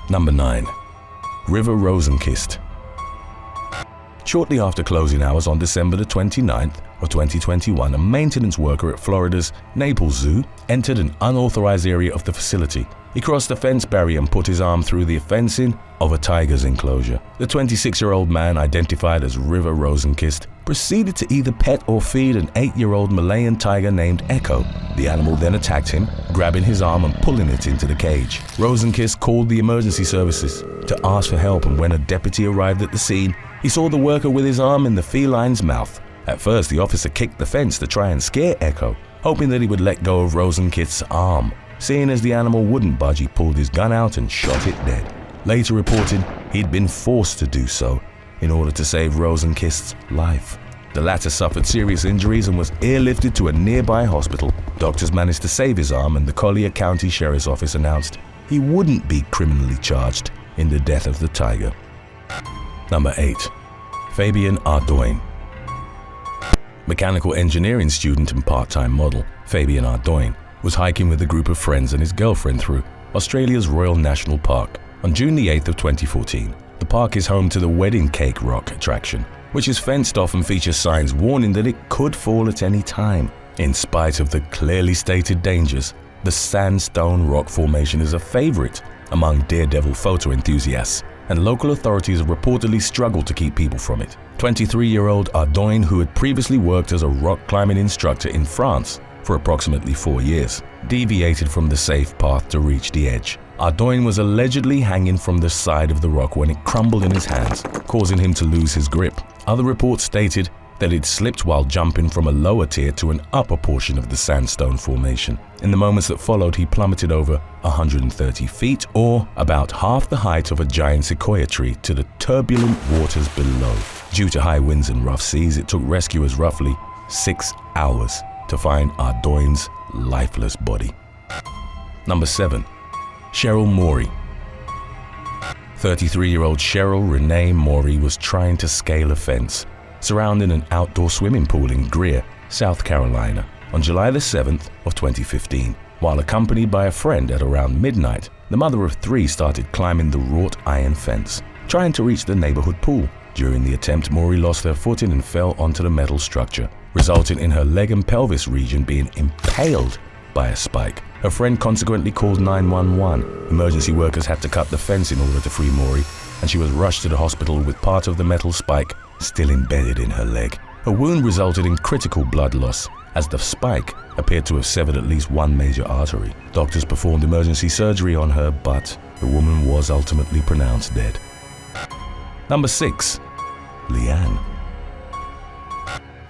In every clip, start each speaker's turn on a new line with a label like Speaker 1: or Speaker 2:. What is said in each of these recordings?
Speaker 1: Number 9. River RosenKist. Shortly after closing hours on December the 29th of 2021, a maintenance worker at Florida's Naples Zoo entered an unauthorized area of the facility. He crossed the fence barrier and put his arm through the fencing of a tiger's enclosure. The 26-year-old man, identified as River RosenKist, proceeded to either pet or feed an 8-year-old Malayan tiger named Echo. The animal then attacked him, grabbing his arm and pulling it into the cage. RosenKist called the emergency services to ask for help, and when a deputy arrived at the scene, he saw the worker with his arm in the feline's mouth. At first, the officer kicked the fence to try and scare Echo, hoping that he would let go of RosenKist's arm. Seeing as the animal wouldn't budge, he pulled his gun out and shot it dead. Later reported he'd been forced to do so in order to save RosenKist's life. The latter suffered serious injuries and was airlifted to a nearby hospital. Doctors managed to save his arm, and the Collier County Sheriff's Office announced he wouldn't be criminally charged in the death of the tiger. Number 8. Fabian Ardo. Mechanical engineering student and part-time model, Fabian Ardo was hiking with a group of friends and his girlfriend through Australia's Royal National Park on June the 8th of 2014. The park is home to the Wedding Cake Rock attraction, which is fenced off and features signs warning that it could fall at any time. In spite of the clearly stated dangers, the sandstone rock formation is a favorite among daredevil photo enthusiasts, and local authorities have reportedly struggled to keep people from it. 23-year-old Ardo, who had previously worked as a rock climbing instructor in France for approximately 4 years, deviated from the safe path to reach the edge. Ardo was allegedly hanging from the side of the rock when it crumbled in his hands, causing him to lose his grip. Other reports stated that it slipped while jumping from a lower tier to an upper portion of the sandstone formation. In the moments that followed, he plummeted over 130 feet, or about half the height of a giant sequoia tree, to the turbulent waters below. Due to high winds and rough seas, it took rescuers roughly 6 hours to find Ardo's lifeless body. Number 7. Cheryl Mory. 33-year-old Cheryl Renee Mory was trying to scale a fence surrounding an outdoor swimming pool in Greer, South Carolina, on July the 7th of 2015. While accompanied by a friend at around midnight, the mother of 3 started climbing the wrought iron fence, trying to reach the neighborhood pool. During the attempt, Mory lost her footing and fell onto the metal structure, resulting in her leg and pelvis region being impaled by a spike. Her friend consequently called 911. Emergency workers had to cut the fence in order to free Mory, and she was rushed to the hospital with part of the metal spike still embedded in her leg. Her wound resulted in critical blood loss, as the spike appeared to have severed at least one major artery. Doctors performed emergency surgery on her, but the woman was ultimately pronounced dead. Number 6. Leanne.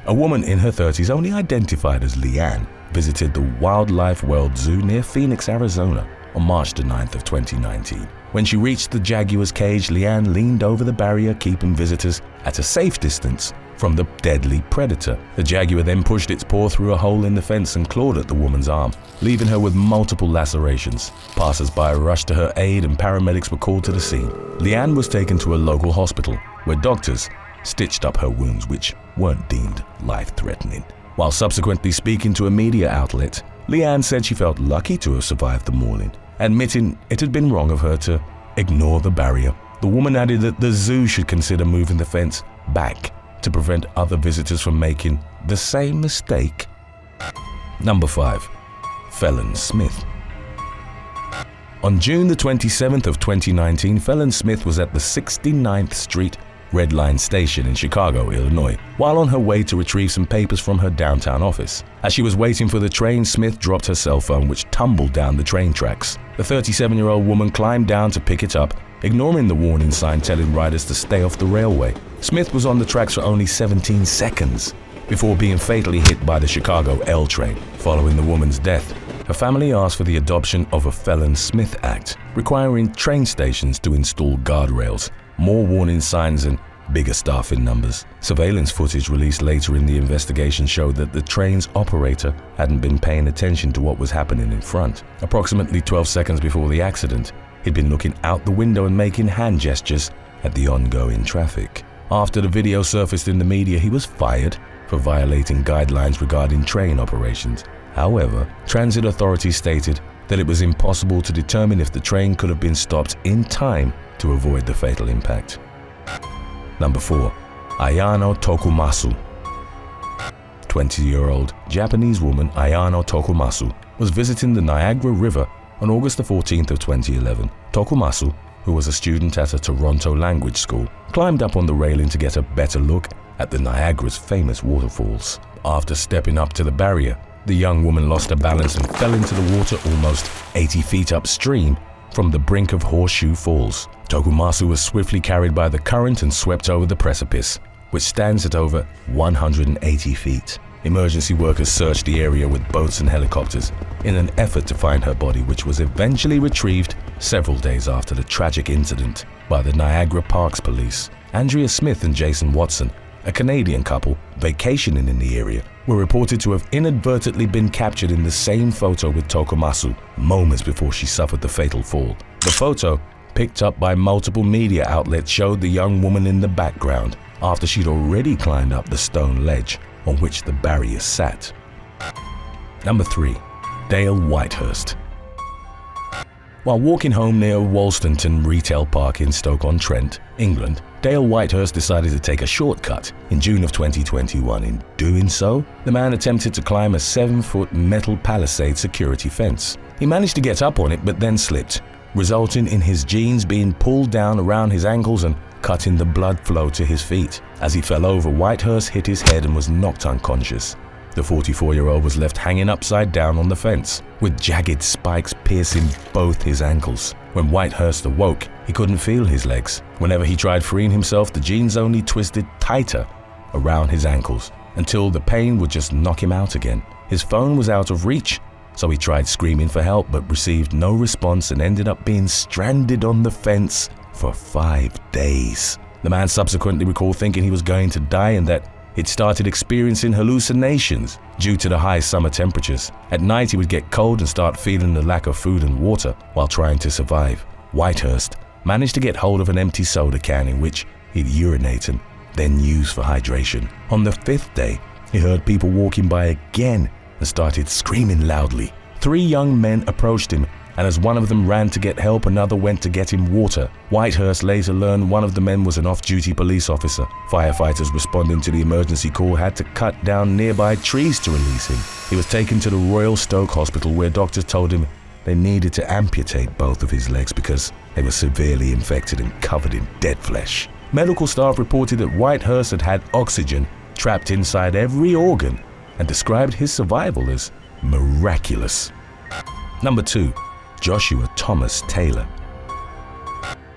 Speaker 1: A woman in her 30s, only identified as Leanne, visited the Wildlife World Zoo near Phoenix, Arizona on March the 9th of 2019. When she reached the jaguar's cage, Leanne leaned over the barrier, keeping visitors at a safe distance from the deadly predator. The jaguar then pushed its paw through a hole in the fence and clawed at the woman's arm, leaving her with multiple lacerations. Passers-by rushed to her aid and paramedics were called to the scene. Leanne was taken to a local hospital where doctors stitched up her wounds, which weren't deemed life-threatening. While subsequently speaking to a media outlet, Leanne said she felt lucky to have survived the mauling, admitting it had been wrong of her to ignore the barrier. The woman added that the zoo should consider moving the fence back to prevent other visitors from making the same mistake. Number 5. Felen Smith. On June the 27th of 2019, Felen Smith was at the 69th Street Red Line station in Chicago, Illinois, while on her way to retrieve some papers from her downtown office. As she was waiting for the train, Smith dropped her cell phone, which tumbled down the train tracks. The 37-year-old woman climbed down to pick it up, ignoring the warning sign telling riders to stay off the railway. Smith was on the tracks for only 17 seconds before being fatally hit by the Chicago L train. Following the woman's death, her family asked for the adoption of a Felen Smith Act, requiring train stations to install guardrails, more warning signs, and bigger staffing numbers. Surveillance footage released later in the investigation showed that the train's operator hadn't been paying attention to what was happening in front. Approximately 12 seconds before the accident, he'd been looking out the window and making hand gestures at the ongoing traffic. After the video surfaced in the media, he was fired for violating guidelines regarding train operations. However, transit authorities stated that it was impossible to determine if the train could have been stopped in time to avoid the fatal impact. Number 4. Ayano Tokumasu. 20-year-old Japanese woman Ayano Tokumasu was visiting the Niagara River on August 14th of 2011. Tokumasu, who was a student at a Toronto language school, climbed up on the railing to get a better look at the Niagara's famous waterfalls. After stepping up to the barrier, the young woman lost her balance and fell into the water almost 80 feet upstream from the brink of Horseshoe Falls. Tokumasu was swiftly carried by the current and swept over the precipice, which stands at over 180 feet. Emergency workers searched the area with boats and helicopters in an effort to find her body, which was eventually retrieved several days after the tragic incident by the Niagara Parks Police. Andrea Smith and Jason Watson, a Canadian couple vacationing in the area, were reported to have inadvertently been captured in the same photo with Tokumasu moments before she suffered the fatal fall. The photo, picked up by multiple media outlets, showed the young woman in the background after she'd already climbed up the stone ledge on which the barrier sat. Number 3. Dale Whitehurst. While walking home near Wolstenton Retail Park in Stoke-on-Trent, England, Dale Whitehurst decided to take a shortcut in June of 2021. In doing so, the man attempted to climb a 7-foot metal palisade security fence. He managed to get up on it but then slipped, resulting in his jeans being pulled down around his ankles and cutting the blood flow to his feet. As he fell over, Whitehurst hit his head and was knocked unconscious. The 44-year-old was left hanging upside down on the fence, with jagged spikes piercing both his ankles. When Whitehurst awoke, he couldn't feel his legs. Whenever he tried freeing himself, the jeans only twisted tighter around his ankles until the pain would just knock him out again. His phone was out of reach, so he tried screaming for help but received no response and ended up being stranded on the fence for 5 days. The man subsequently recalled thinking he was going to die and that he'd started experiencing hallucinations due to the high summer temperatures. At night he would get cold and start feeling the lack of food and water while trying to survive. Whitehurst managed to get hold of an empty soda can in which he'd urinate and then use for hydration. On the 5th day, he heard people walking by again and started screaming loudly. 3 young men approached him, and as one of them ran to get help, another went to get him water. Whitehurst later learned one of the men was an off-duty police officer. Firefighters responding to the emergency call had to cut down nearby trees to release him. He was taken to the Royal Stoke Hospital, where doctors told him they needed to amputate both of his legs because they were severely infected and covered in dead flesh. Medical staff reported that Whitehurst had had oxygen trapped inside every organ and described his survival as miraculous. Number 2. Joshua Thomas Taylor.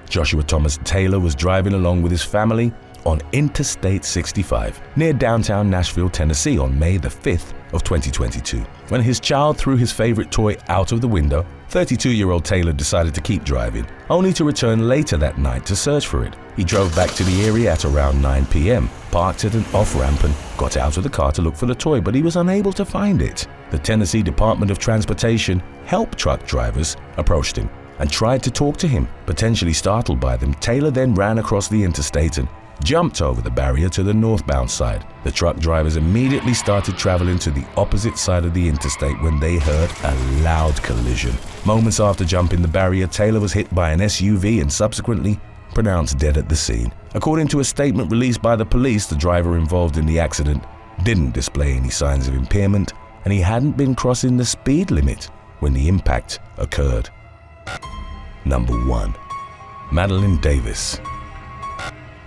Speaker 1: Joshua Thomas Taylor was driving along with his family on Interstate 65 near downtown Nashville, Tennessee on May the 5th of 2022. When his child threw his favorite toy out of the window, 32-year-old Taylor decided to keep driving, only to return later that night to search for it. He drove back to the area at around 9 p.m., parked at an off-ramp and got out of the car to look for the toy, but he was unable to find it. The Tennessee Department of Transportation help truck drivers approached him and tried to talk to him. Potentially startled by them, Taylor then ran across the interstate and jumped over the barrier to the northbound side. The truck drivers immediately started traveling to the opposite side of the interstate when they heard a loud collision. Moments after jumping the barrier, Taylor was hit by an SUV and subsequently pronounced dead at the scene. According to a statement released by the police, the driver involved in the accident didn't display any signs of impairment and he hadn't been crossing the speed limit when the impact occurred. Number 1. Meline Davis.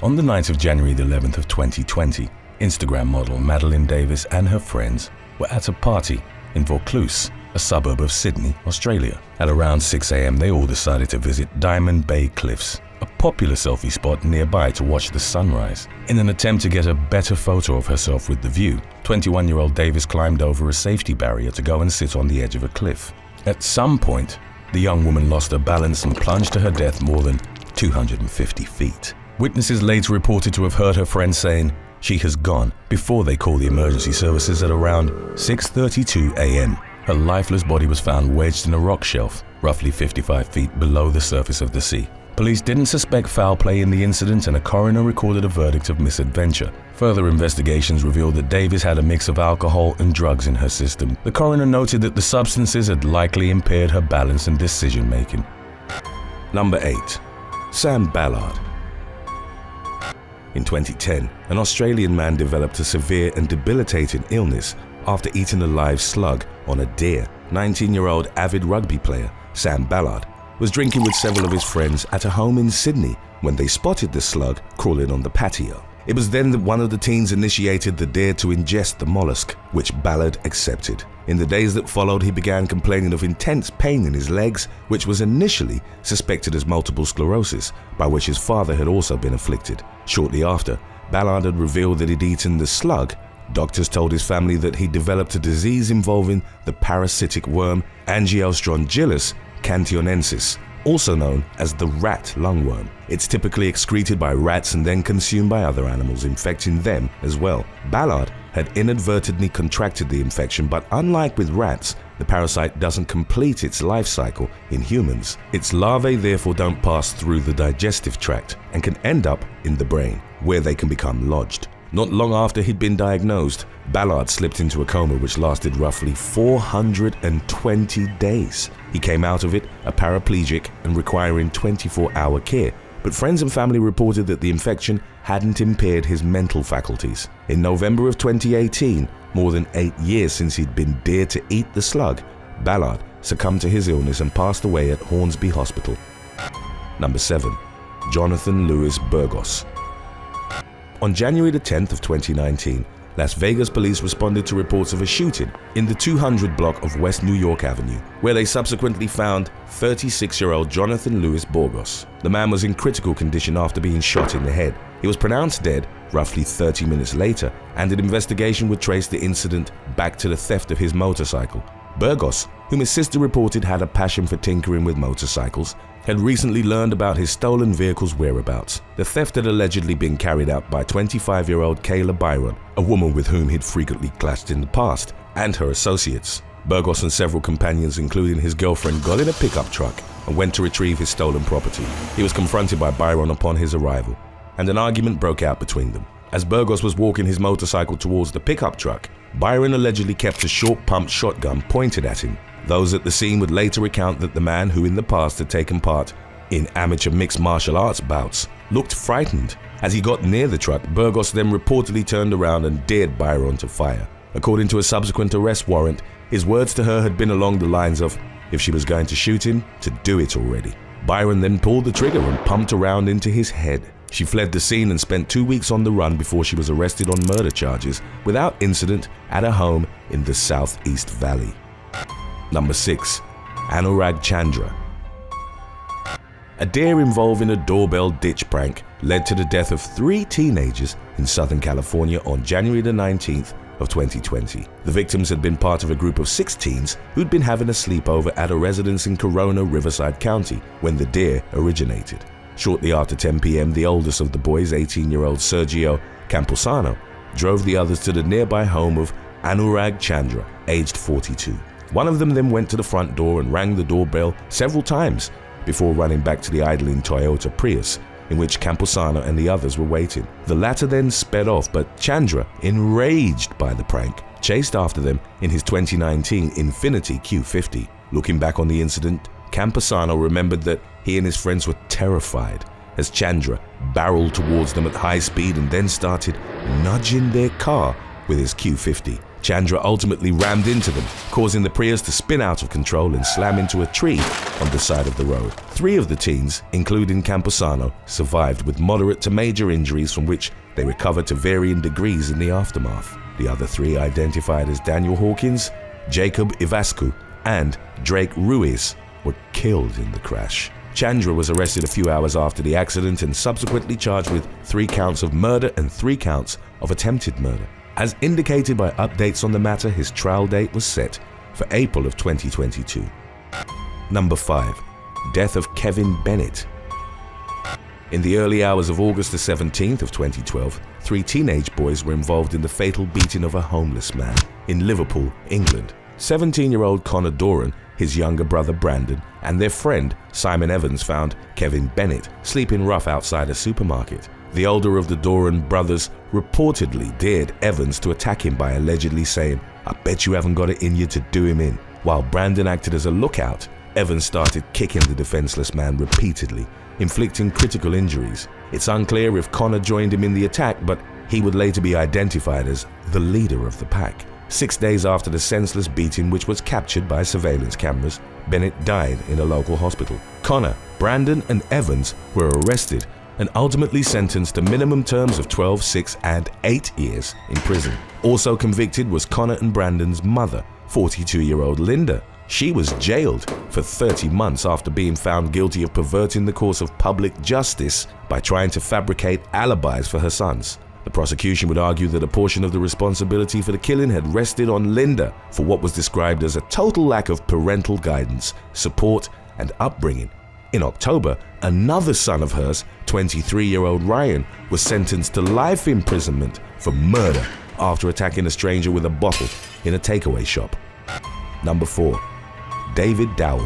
Speaker 1: On the night of January the 11th of 2020, Instagram model Meline Davis and her friends were at a party in Vaucluse, a suburb of Sydney, Australia. At around 6 a.m, they all decided to visit Diamond Bay Cliffs, a popular selfie spot nearby, to watch the sunrise. In an attempt to get a better photo of herself with the view, 21-year-old Davis climbed over a safety barrier to go and sit on the edge of a cliff. At some point, the young woman lost her balance and plunged to her death more than 250 feet. Witnesses later reported to have heard her friend saying she has gone before they called the emergency services at around 6:32 a.m. Her lifeless body was found wedged in a rock shelf, roughly 55 feet below the surface of the sea. Police didn't suspect foul play in the incident, and a coroner recorded a verdict of misadventure. Further investigations revealed that Davis had a mix of alcohol and drugs in her system. The coroner noted that the substances had likely impaired her balance and decision-making. Number 8. Sam Ballard. In 2010, an Australian man developed a severe and debilitating illness after eating a live slug on a deer. 19-year-old avid rugby player Sam Ballard was drinking with several of his friends at a home in Sydney when they spotted the slug crawling on the patio. It was then that one of the teens initiated the deer to ingest the mollusk, which Ballard accepted. In the days that followed, he began complaining of intense pain in his legs, which was initially suspected as multiple sclerosis, by which his father had also been afflicted. Shortly after, Ballard had revealed that he'd eaten the slug. Doctors told his family that he developed a disease involving the parasitic worm Angiostrongyllus cantionensis, also known as the rat lungworm. It's typically excreted by rats and then consumed by other animals, infecting them as well. Ballard had inadvertently contracted the infection, but unlike with rats, the parasite doesn't complete its life cycle in humans. Its larvae therefore don't pass through the digestive tract and can end up in the brain, where they can become lodged. Not long after he'd been diagnosed, Ballard slipped into a coma which lasted roughly 420 days. He came out of it a paraplegic and requiring 24-hour care, but friends and family reported that the infection hadn't impaired his mental faculties. In November of 2018, more than 8 years since he'd been dared to eat the slug, Ballard succumbed to his illness and passed away at Hornsby Hospital. Number 7. Jonathan Louis Bergos. On January the 10th of 2019, Las Vegas police responded to reports of a shooting in the 200 block of West New York Avenue, where they subsequently found 36-year-old Jonathan Louis Bergos. The man was in critical condition after being shot in the head. He was pronounced dead roughly 30 minutes later, and an investigation would trace the incident back to the theft of his motorcycle. Bergos, whom his sister reported had a passion for tinkering with motorcycles, had recently learned about his stolen vehicle's whereabouts. The theft had allegedly been carried out by 25-year-old Kayla Byron, a woman with whom he'd frequently clashed in the past, and her associates. Bergos and several companions, including his girlfriend, got in a pickup truck and went to retrieve his stolen property. He was confronted by Byron upon his arrival, and an argument broke out between them. As Bergos was walking his motorcycle towards the pickup truck, Byron allegedly kept a short-pumped shotgun pointed at him. Those at the scene would later recount that the man, who in the past had taken part in amateur mixed martial arts bouts, looked frightened. As he got near the truck, Bergos then reportedly turned around and dared Byron to fire. According to a subsequent arrest warrant, his words to her had been along the lines of, if she was going to shoot him, to do it already. Byron then pulled the trigger and pumped a round into his head. She fled the scene and spent 2 weeks on the run before she was arrested on murder charges without incident at a home in the Southeast Valley. Number 6. Anurag Chandra. A deer involving a doorbell ditch prank led to the death of 3 teenagers in Southern California on January the 19th of 2020. The victims had been part of a group of 6 teens who'd been having a sleepover at a residence in Corona, Riverside County when the deer originated. Shortly after 10 p.m., the oldest of the boys, 18-year-old Sergio Camposano, drove the others to the nearby home of Anurag Chandra, aged 42. One of them then went to the front door and rang the doorbell several times before running back to the idling Toyota Prius, in which Camposano and the others were waiting. The latter then sped off, but Chandra, enraged by the prank, chased after them in his 2019 Infiniti Q50. Looking back on the incident, Camposano remembered that he and his friends were terrified as Chandra barreled towards them at high speed and then started nudging their car with his Q50. Chandra ultimately rammed into them, causing the Prius to spin out of control and slam into a tree on the side of the road. 3 of the teens, including Camposano, survived with moderate to major injuries from which they recovered to varying degrees in the aftermath. The other 3, identified as Daniel Hawkins, Jacob Ivascu, and Drake Ruiz, were killed in the crash. Chandra was arrested a few hours after the accident and subsequently charged with 3 counts of murder and 3 counts of attempted murder. As indicated by updates on the matter, his trial date was set for April of 2022. Number 5. Death of Kevin Bennett. In the early hours of August the 17th of 2012, 3 teenage boys were involved in the fatal beating of a homeless man in Liverpool, England. 17-year-old Connor Doran, his younger brother Brandon, and their friend Simon Evans found Kevin Bennett sleeping rough outside a supermarket. The older of the Doran brothers reportedly dared Evans to attack him by allegedly saying, "I bet you haven't got it in you to do him in." While Brandon acted as a lookout, Evans started kicking the defenseless man repeatedly, inflicting critical injuries. It's unclear if Connor joined him in the attack, but he would later be identified as the leader of the pack. 6 days after the senseless beating, which was captured by surveillance cameras, Bennett died in a local hospital. Connor, Brandon, and Evans were arrested and ultimately sentenced to minimum terms of 12, 6, and 8 years in prison. Also convicted was Connor and Brandon's mother, 42-year-old Linda. She was jailed for 30 months after being found guilty of perverting the course of public justice by trying to fabricate alibis for her sons. The prosecution would argue that a portion of the responsibility for the killing had rested on Linda for what was described as a total lack of parental guidance, support, and upbringing. In October, another son of hers, 23-year-old Ryan, was sentenced to life imprisonment for murder after attacking a stranger with a bottle in a takeaway shop. Number 4. David Dow.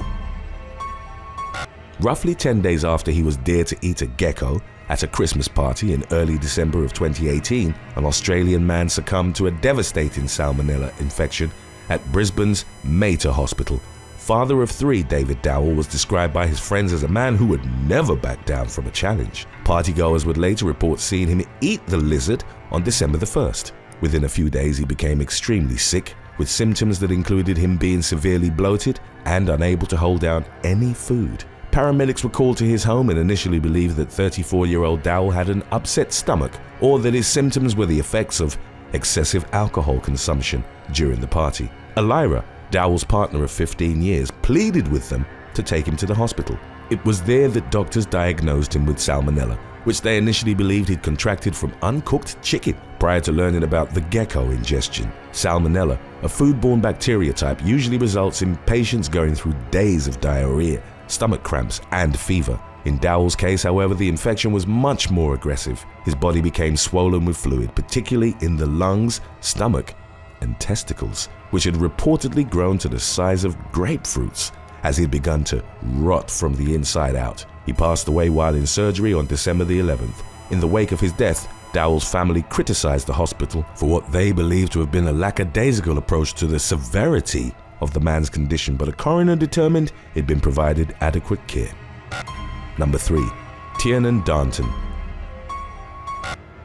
Speaker 1: Roughly 10 days after he was dared to eat a gecko at a Christmas party in early December of 2018, an Australian man succumbed to a devastating salmonella infection at Brisbane's Mater Hospital. Father of 3, David Dow was described by his friends as a man who would never back down from a challenge. Partygoers would later report seeing him eat the lizard on December the 1st. Within a few days, he became extremely sick, with symptoms that included him being severely bloated and unable to hold down any food. Paramedics were called to his home and initially believed that 34-year-old Dow had an upset stomach, or that his symptoms were the effects of excessive alcohol consumption during the party. Allegra, Dow's partner of 15 years, pleaded with them to take him to the hospital. It was there that doctors diagnosed him with salmonella, which they initially believed he'd contracted from uncooked chicken prior to learning about the gecko ingestion. Salmonella, a foodborne bacteria type, usually results in patients going through days of diarrhea, stomach cramps, and fever. In Dowell's case, however, the infection was much more aggressive. His body became swollen with fluid, particularly in the lungs, stomach, and testicles, which had reportedly grown to the size of grapefruits as he had begun to rot from the inside out. He passed away while in surgery on December the 11th. In the wake of his death, Dowell's family criticized the hospital for what they believed to have been a lackadaisical approach to the severity of the man's condition, but a coroner determined he'd been provided adequate care. Number 3. Tiernan Darnton.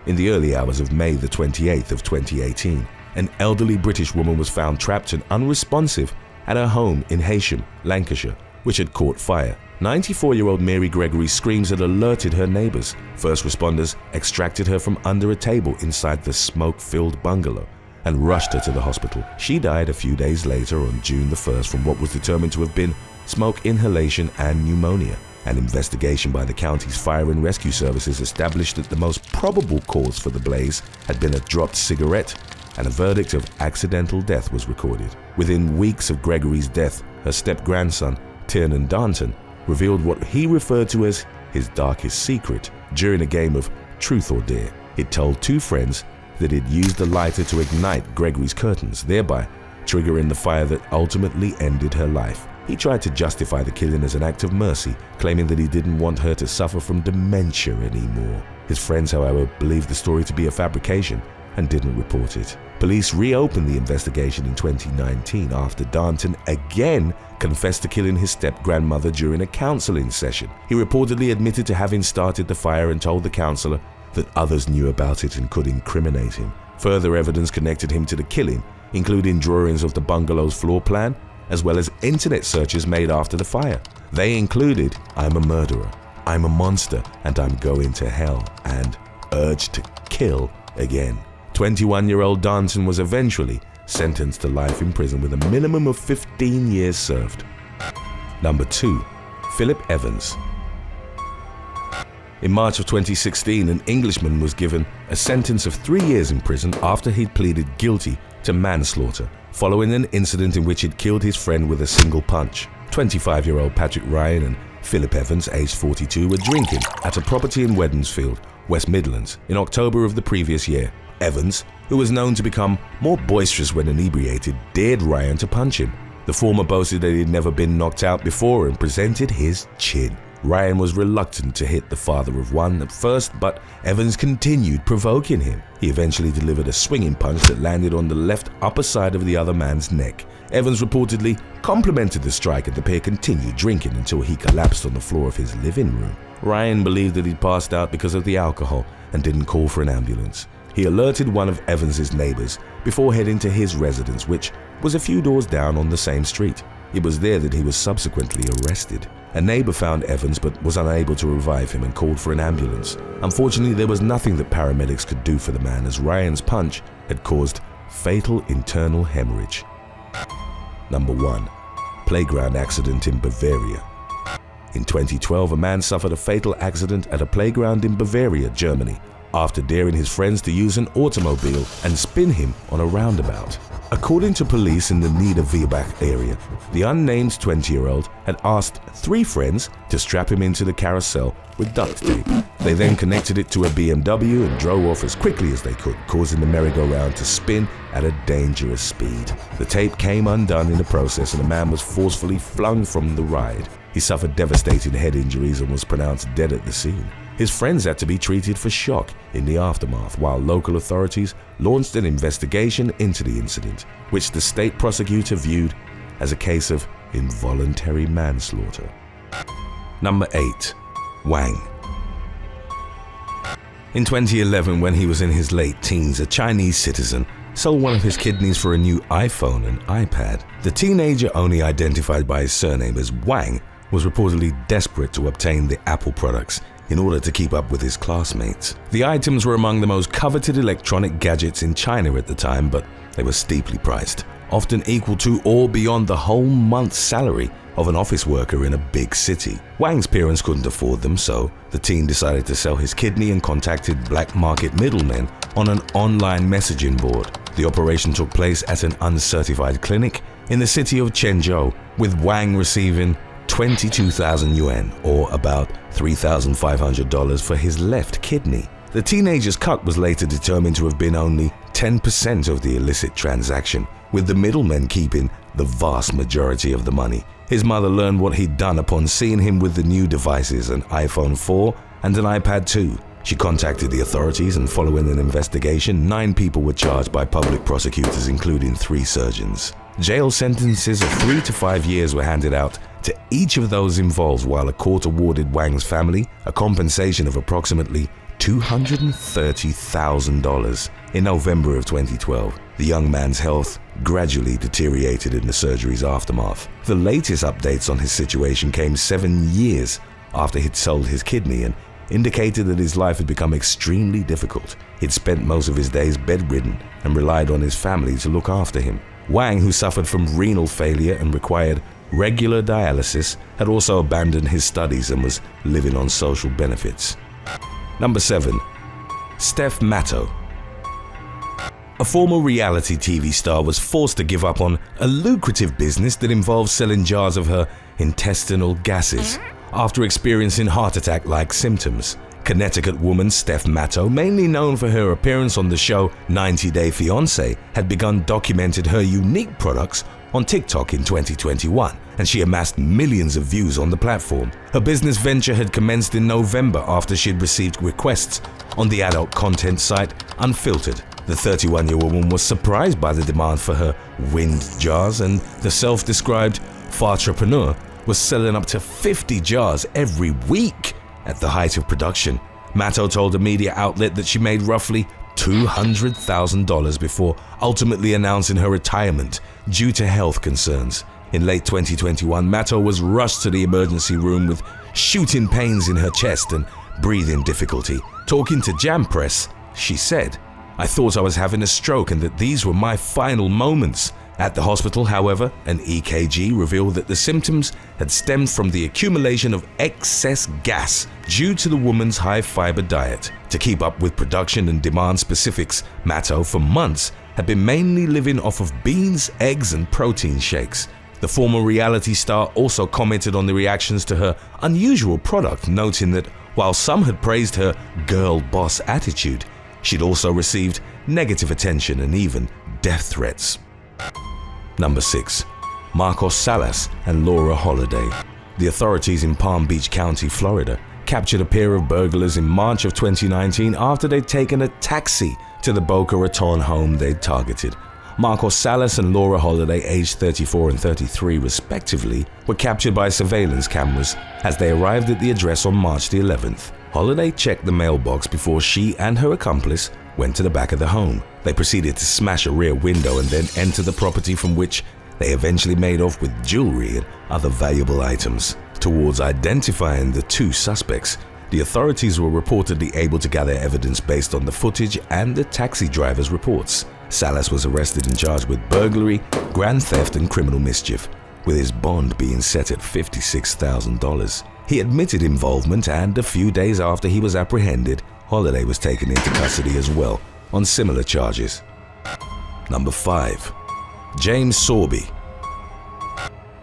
Speaker 1: In the early hours of May the 28th of 2018, an elderly British woman was found trapped and unresponsive at her home in Heysham, Lancashire, which had caught fire. 94-year-old Mary Gregory's screams had alerted her neighbors. First responders extracted her from under a table inside the smoke-filled bungalow and rushed her to the hospital. She died a few days later on June the 1st from what was determined to have been smoke inhalation and pneumonia. An investigation by the county's fire and rescue services established that the most probable cause for the blaze had been a dropped cigarette, and a verdict of accidental death was recorded. Within weeks of Gregory's death, her step-grandson, Tiernan Darnton, revealed what he referred to as his darkest secret during a game of truth or dare. He'd told 2 friends that he'd used the lighter to ignite Gregory's curtains, thereby triggering the fire that ultimately ended her life. He tried to justify the killing as an act of mercy, claiming that he didn't want her to suffer from dementia anymore. His friends, however, believed the story to be a fabrication and didn't report it. Police reopened the investigation in 2019 after Darnton again confessed to killing his step-grandmother during a counseling session. He reportedly admitted to having started the fire and told the counselor that others knew about it and could incriminate him. Further evidence connected him to the killing, including drawings of the bungalow's floor plan, as well as internet searches made after the fire. They included, "I'm a murderer," "I'm a monster, and I'm going to hell," and "urge to kill again." 21-year-old Darnton was eventually sentenced to life in prison with a minimum of 15 years served. Number 2. Philip Evans. In March of 2016, an Englishman was given a sentence of 3 years in prison after he'd pleaded guilty to manslaughter, following an incident in which he'd killed his friend with a single punch. 25-year-old Patrick Ryan and Philip Evans, aged 42, were drinking at a property in Wednesfield West Midlands, in October of the previous year. Evans, who was known to become more boisterous when inebriated, dared Ryan to punch him. The former boasted that he'd never been knocked out before and presented his chin. Ryan was reluctant to hit the father of one at first, but Evans continued provoking him. He eventually delivered a swinging punch that landed on the left upper side of the other man's neck. Evans reportedly complimented the strike, and the pair continued drinking until he collapsed on the floor of his living room. Ryan believed that he'd passed out because of the alcohol and didn't call for an ambulance. He alerted one of Evans's neighbors before heading to his residence, which was a few doors down on the same street. It was there that he was subsequently arrested. A neighbor found Evans but was unable to revive him and called for an ambulance. Unfortunately, there was nothing that paramedics could do for the man, as Ryan's punch had caused fatal internal hemorrhage. Number 1. Playground accident in Bavaria. In 2012, a man suffered a fatal accident at a playground in Bavaria, Germany, after daring his friends to use an automobile and spin him on a roundabout. According to police in the Niederweibach area, the unnamed 20-year-old had asked 3 friends to strap him into the carousel with duct tape. They then connected it to a BMW and drove off as quickly as they could, causing the merry-go-round to spin at a dangerous speed. The tape came undone in the process, and the man was forcefully flung from the ride. He suffered devastating head injuries and was pronounced dead at the scene. His friends had to be treated for shock in the aftermath, while local authorities launched an investigation into the incident, which the state prosecutor viewed as a case of involuntary manslaughter. Number 8. Wang. In 2011, when he was in his late teens, a Chinese citizen sold one of his kidneys for a new iPhone and iPad. The teenager, only identified by his surname as Wang, was reportedly desperate to obtain the Apple products in order to keep up with his classmates. The items were among the most coveted electronic gadgets in China at the time, but they were steeply priced, often equal to or beyond the whole month's salary of an office worker in a big city. Wang's parents couldn't afford them, so the teen decided to sell his kidney and contacted black market middlemen on an online messaging board. The operation took place at an uncertified clinic in the city of Chenzhou, with Wang receiving 22,000 yuan, or about $3,500 for his left kidney. The teenager's cut was later determined to have been only 10% of the illicit transaction, with the middlemen keeping the vast majority of the money. His mother learned what he'd done upon seeing him with the new devices, an iPhone 4 and an iPad 2. She contacted the authorities, and following an investigation, 9 people were charged by public prosecutors, including 3 surgeons. Jail sentences of 3 to 5 years were handed out to each of those involved, while a court awarded Wang's family a compensation of approximately $230,000. In November of 2012, the young man's health gradually deteriorated in the surgery's aftermath. The latest updates on his situation came 7 years after he'd sold his kidney and indicated that his life had become extremely difficult. He'd spent most of his days bedridden and relied on his family to look after him. Wang, who suffered from renal failure and required regular dialysis, had also abandoned his studies and was living on social benefits. Number 7. Steph Mat. A former reality TV star was forced to give up on a lucrative business that involved selling jars of her intestinal gases after experiencing heart attack-like symptoms. Connecticut woman Steph Mat, mainly known for her appearance on the show 90 Day Fiancé, had begun documenting her unique products on TikTok in 2021, and she amassed millions of views on the platform. Her business venture had commenced in November after she'd received requests on the adult content site Unfiltered. The 31-year-old woman was surprised by the demand for her wind jars, and the self-described fartrepreneur was selling up to 50 jars every week. At the height of production, Mat told a media outlet that she made roughly $200,000 before ultimately announcing her retirement due to health concerns. In late 2021, Mat was rushed to the emergency room with shooting pains in her chest and breathing difficulty. Talking to Jam Press, she said, "I thought I was having a stroke and that these were my final moments." At the hospital, however, an EKG revealed that the symptoms had stemmed from the accumulation of excess gas due to the woman's high-fiber diet. To keep up with production and demand specifics, Mat for months had been mainly living off of beans, eggs, and protein shakes. The former reality star also commented on the reactions to her unusual product, noting that While some had praised her girl boss attitude, she'd also received negative attention and even death threats. Number 6. Marcos Salas and Laura Holliday. The authorities in Palm Beach County, Florida, captured a pair of burglars in March of 2019 after they'd taken a taxi to the Boca Raton home they'd targeted. Marcos Salas and Laura Holliday, aged 34 and 33 respectively, were captured by surveillance cameras as they arrived at the address on March the 11th. Holliday checked the mailbox before she and her accomplice went to the back of the home. They proceeded to smash a rear window and then enter the property, from which they eventually made off with jewelry and other valuable items. Towards identifying the two suspects, the authorities were reportedly able to gather evidence based on the footage and the taxi driver's reports. Salas was arrested and charged with burglary, grand theft and criminal mischief, with his bond being set at $56,000. He admitted involvement, and a few days after he was apprehended, Holliday was taken into custody as well on similar charges. Number 5. James Sorby.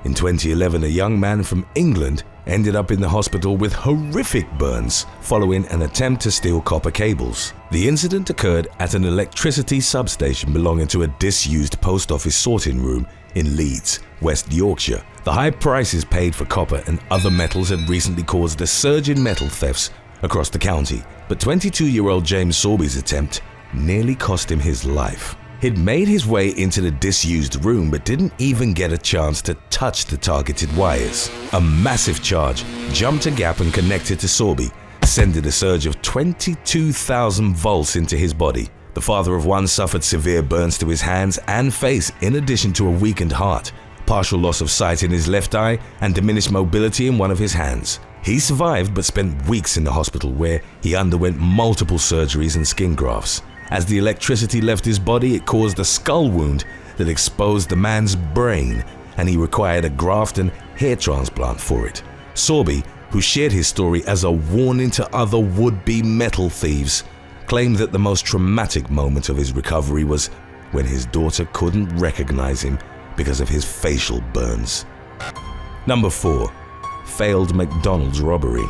Speaker 1: In 2011, a young man from England ended up in the hospital with horrific burns following an attempt to steal copper cables. The incident occurred at an electricity substation belonging to a disused post office sorting room in Leeds, West Yorkshire. The high prices paid for copper and other metals had recently caused a surge in metal thefts across the county, but 22-year-old James Sorby's attempt nearly cost him his life. He'd made his way into the disused room but didn't even get a chance to touch the targeted wires. A massive charge jumped a gap and connected to Sorby, sending a surge of 22,000 volts into his body. The father of one suffered severe burns to his hands and face, in addition to a weakened heart, partial loss of sight in his left eye, and diminished mobility in one of his hands. He survived but spent weeks in the hospital, where he underwent multiple surgeries and skin grafts. As the electricity left his body, it caused a skull wound that exposed the man's brain, and he required a graft and hair transplant for it. Sorby, who shared his story as a warning to other would-be metal thieves, claimed that the most traumatic moment of his recovery was when his daughter couldn't recognize him because of his facial burns. Number 4. Failed McDonald's robbery.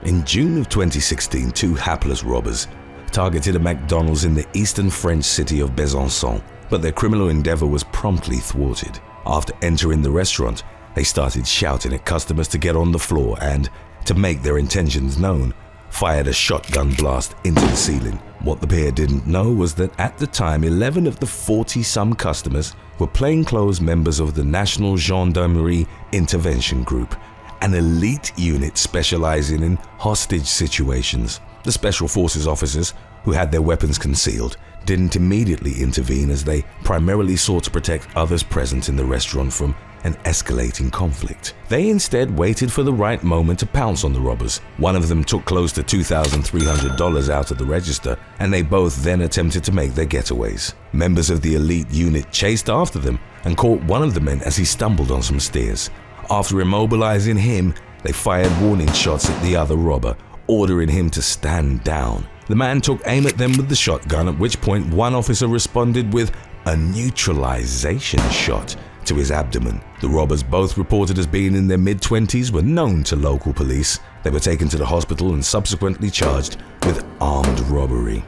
Speaker 1: In June of 2016, two hapless robbers targeted a McDonald's in the eastern French city of Besançon, but their criminal endeavor was promptly thwarted. After entering the restaurant, they started shouting at customers to get on the floor and, to make their intentions known, fired a shotgun blast into the ceiling. What the pair didn't know was that at the time, 11 of the 40-some customers were plainclothes members of the National Gendarmerie Intervention Group, an elite unit specializing in hostage situations. The Special Forces officers, who had their weapons concealed, didn't immediately intervene, as they primarily sought to protect others present in the restaurant from an escalating conflict. They instead waited for the right moment to pounce on the robbers. One of them took close to $2,300 out of the register, and they both then attempted to make their getaways. Members of the elite unit chased after them and caught one of the men as he stumbled on some stairs. After immobilizing him, they fired warning shots at the other robber, ordering him to stand down. The man took aim at them with the shotgun, at which point one officer responded with a neutralization shot to his abdomen. The robbers, both reported as being in their mid-20s, were known to local police. They were taken to the hospital and subsequently charged with armed robbery.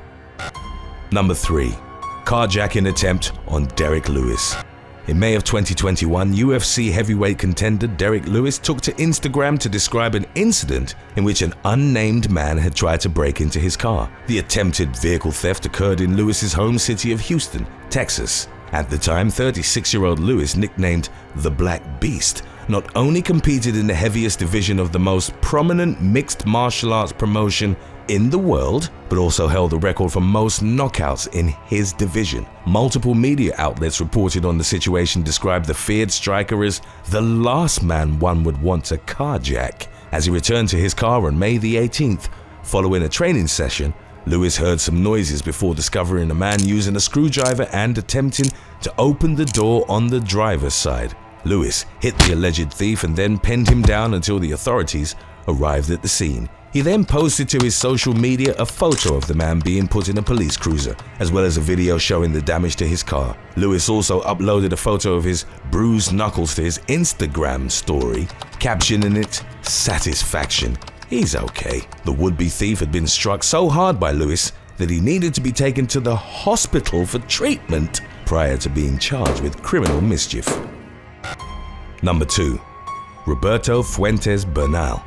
Speaker 1: Number 3. Carjacking attempt on Derek Lewis. In May of 2021, UFC heavyweight contender Derek Lewis took to Instagram to describe an incident in which an unnamed man had tried to break into his car. The attempted vehicle theft occurred in Lewis's home city of Houston, Texas. At the time, 36-year-old Lewis, nicknamed the Black Beast, not only competed in the heaviest division of the most prominent mixed martial arts promotion in the world, but also held the record for most knockouts in his division. Multiple media outlets reported on the situation, described the feared striker as the last man one would want to carjack. As he returned to his car on May the 18th, following a training session, Lewis heard some noises before discovering a man using a screwdriver and attempting to open the door on the driver's side. Lewis hit the alleged thief and then pinned him down until the authorities arrived at the scene. He then posted to his social media a photo of the man being put in a police cruiser, as well as a video showing the damage to his car. Lewis also uploaded a photo of his bruised knuckles to his Instagram story, captioning it "Satisfaction He's okay. The would-be thief had been struck so hard by Lewis that he needed to be taken to the hospital for treatment prior to being charged with criminal mischief. Number 2. Roberto Fuentes Bernal.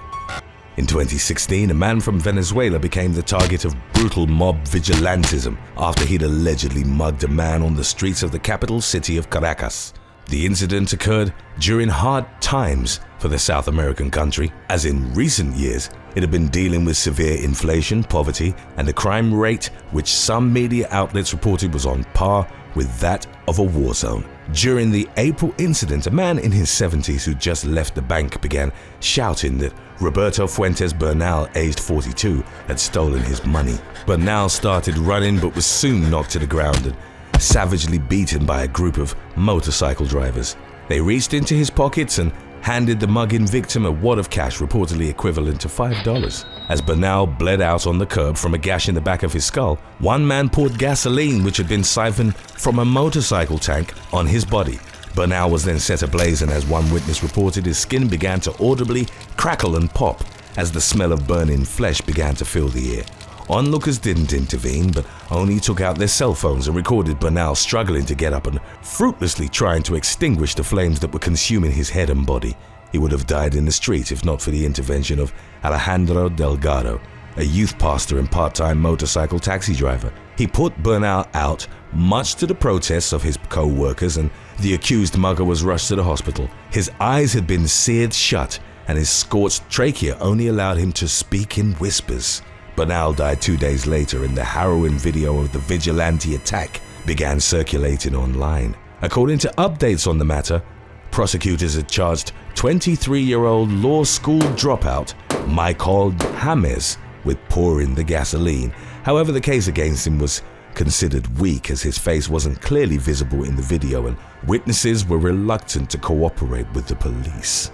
Speaker 1: In 2016, a man from Venezuela became the target of brutal mob vigilantism after he'd allegedly mugged a man on the streets of the capital city of Caracas. The incident occurred during hard times for the South American country, as in recent years it had been dealing with severe inflation, poverty, and a crime rate which some media outlets reported was on par with that of a war zone. During the April incident, a man in his 70s who just left the bank began shouting that Roberto Fuentes Bernal, aged 42, had stolen his money. Bernal started running but was soon knocked to the ground and savagely beaten by a group of motorcycle drivers. They reached into his pockets and handed the mugging victim a wad of cash reportedly equivalent to $5. As Bernal bled out on the curb from a gash in the back of his skull, one man poured gasoline which had been siphoned from a motorcycle tank on his body. Bernal was then set ablaze, and as one witness reported, his skin began to audibly crackle and pop as the smell of burning flesh began to fill the air. Onlookers didn't intervene, but only took out their cell phones and recorded Bernal struggling to get up and fruitlessly trying to extinguish the flames that were consuming his head and body. He would have died in the street if not for the intervention of Alejandro Delgado, a youth pastor and part-time motorcycle taxi driver. He put Bernal out, much to the protests of his co-workers, and the accused mugger was rushed to the hospital. His eyes had been seared shut, and his scorched trachea only allowed him to speak in whispers. Bernal died 2 days later, and the harrowing video of the vigilante attack began circulating online. According to updates on the matter, prosecutors had charged 23-year-old law school dropout Michael James with pouring the gasoline. However, the case against him was considered weak as his face wasn't clearly visible in the video and witnesses were reluctant to cooperate with the police.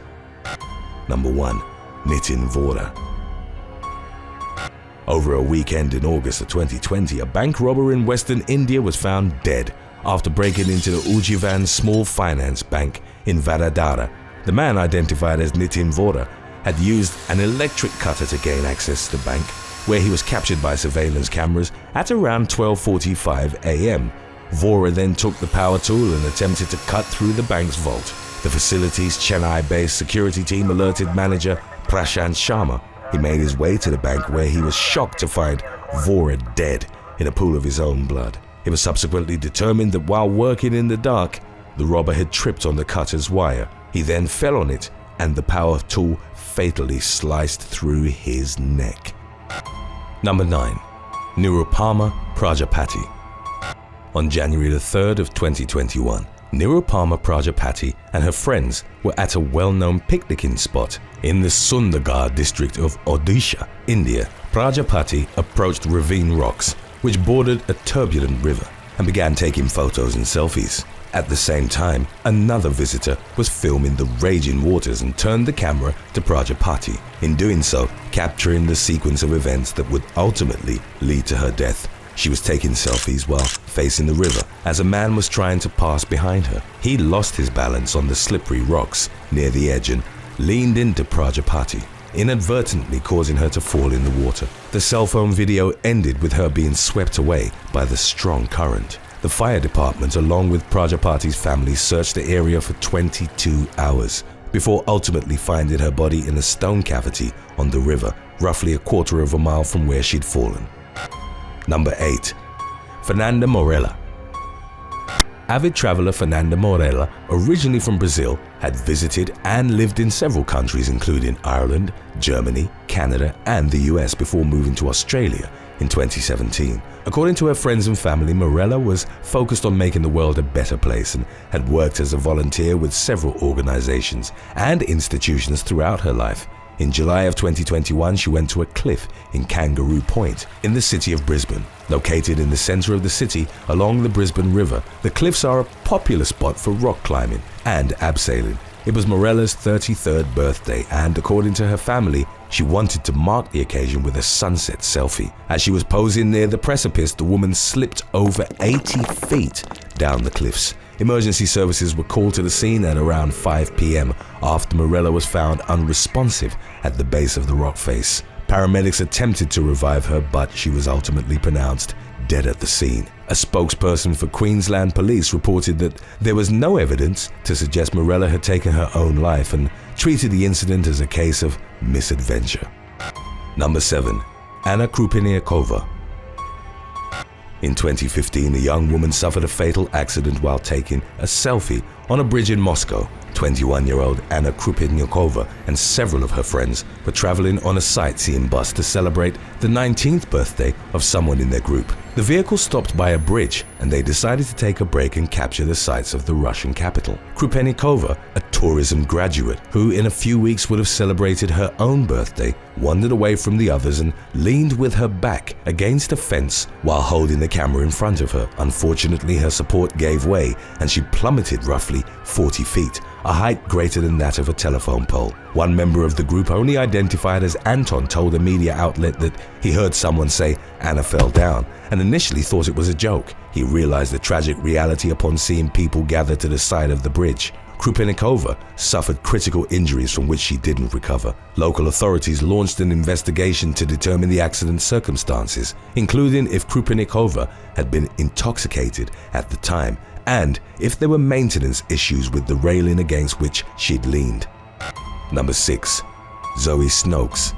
Speaker 1: Number 1. Nitin Vora. Over a weekend in August of 2020, a bank robber in Western India was found dead after breaking into the Ujjivan Small Finance Bank in Vadodara. The man, identified as Nitin Vora, had used an electric cutter to gain access to the bank, where he was captured by surveillance cameras at around 12:45 a.m. Vora then took the power tool and attempted to cut through the bank's vault. The facility's Chennai-based security team alerted manager Prashant Sharma. He made his way to the bank, where he was shocked to find Vora dead in a pool of his own blood. It was subsequently determined that while working in the dark, the robber had tripped on the cutter's wire. He then fell on it, and the power tool fatally sliced through his neck. Number 9. Neurop Prajapati. On January the 3rd of 2021, Neurop Prajapati and her friends were at a well-known picnicking spot in the Sundargarh district of Odisha, India. Prajapati approached ravine rocks which bordered a turbulent river and began taking photos and selfies. At the same time, another visitor was filming the raging waters and turned the camera to Prajapati, in doing so capturing the sequence of events that would ultimately lead to her death. She was taking selfies while facing the river as a man was trying to pass behind her. He lost his balance on the slippery rocks near the edge and leaned into Prajapati, inadvertently causing her to fall in the water. The cell phone video ended with her being swept away by the strong current. The fire department, along with Prajapati's family, searched the area for 22 hours before ultimately finding her body in a stone cavity on the river, roughly a quarter of a mile from where she'd fallen. Number 8. Fernanda Morela. Avid traveler Fernanda Morela, originally from Brazil, had visited and lived in several countries including Ireland, Germany, Canada, and the US before moving to Australia in 2017. According to her friends and family, Morela was focused on making the world a better place and had worked as a volunteer with several organizations and institutions throughout her life. In July of 2021, she went to a cliff in Kangaroo Point in the city of Brisbane. Located in the center of the city along the Brisbane River, the cliffs are a popular spot for rock climbing and abseiling. It was Morela's 33rd birthday, and according to her family, she wanted to mark the occasion with a sunset selfie. As she was posing near the precipice, the woman slipped over 80 feet down the cliffs. Emergency services were called to the scene at around 5 p.m. after Morela was found unresponsive at the base of the rock face. Paramedics attempted to revive her, but she was ultimately pronounced dead at the scene. A spokesperson for Queensland Police reported that there was no evidence to suggest Morela had taken her own life and treated the incident as a case of misadventure. Number 7. Anna Krupeniakova. In 2015, a young woman suffered a fatal accident while taking a selfie on a bridge in Moscow. 21-year-old Anna Krupeniakova and several of her friends were traveling on a sightseeing bus to celebrate the 19th birthday of someone in their group. The vehicle stopped by a bridge and they decided to take a break and capture the sights of the Russian capital. Krupeniakova, a tourism graduate who in a few weeks would have celebrated her own birthday, wandered away from the others and leaned with her back against a fence while holding the camera in front of her. Unfortunately, her support gave way and she plummeted roughly 40 feet, a height greater than that of a telephone pole. One member of the group, only identified as Anton, told a media outlet that he heard someone say Anna fell down and initially thought it was a joke. He realized the tragic reality upon seeing people gather to the side of the bridge. Krupeniakova suffered critical injuries from which she didn't recover. Local authorities launched an investigation to determine the accident's circumstances, including if Krupeniakova had been intoxicated at the time and if there were maintenance issues with the railing against which she'd leaned. Number 6. Zoe Snokes.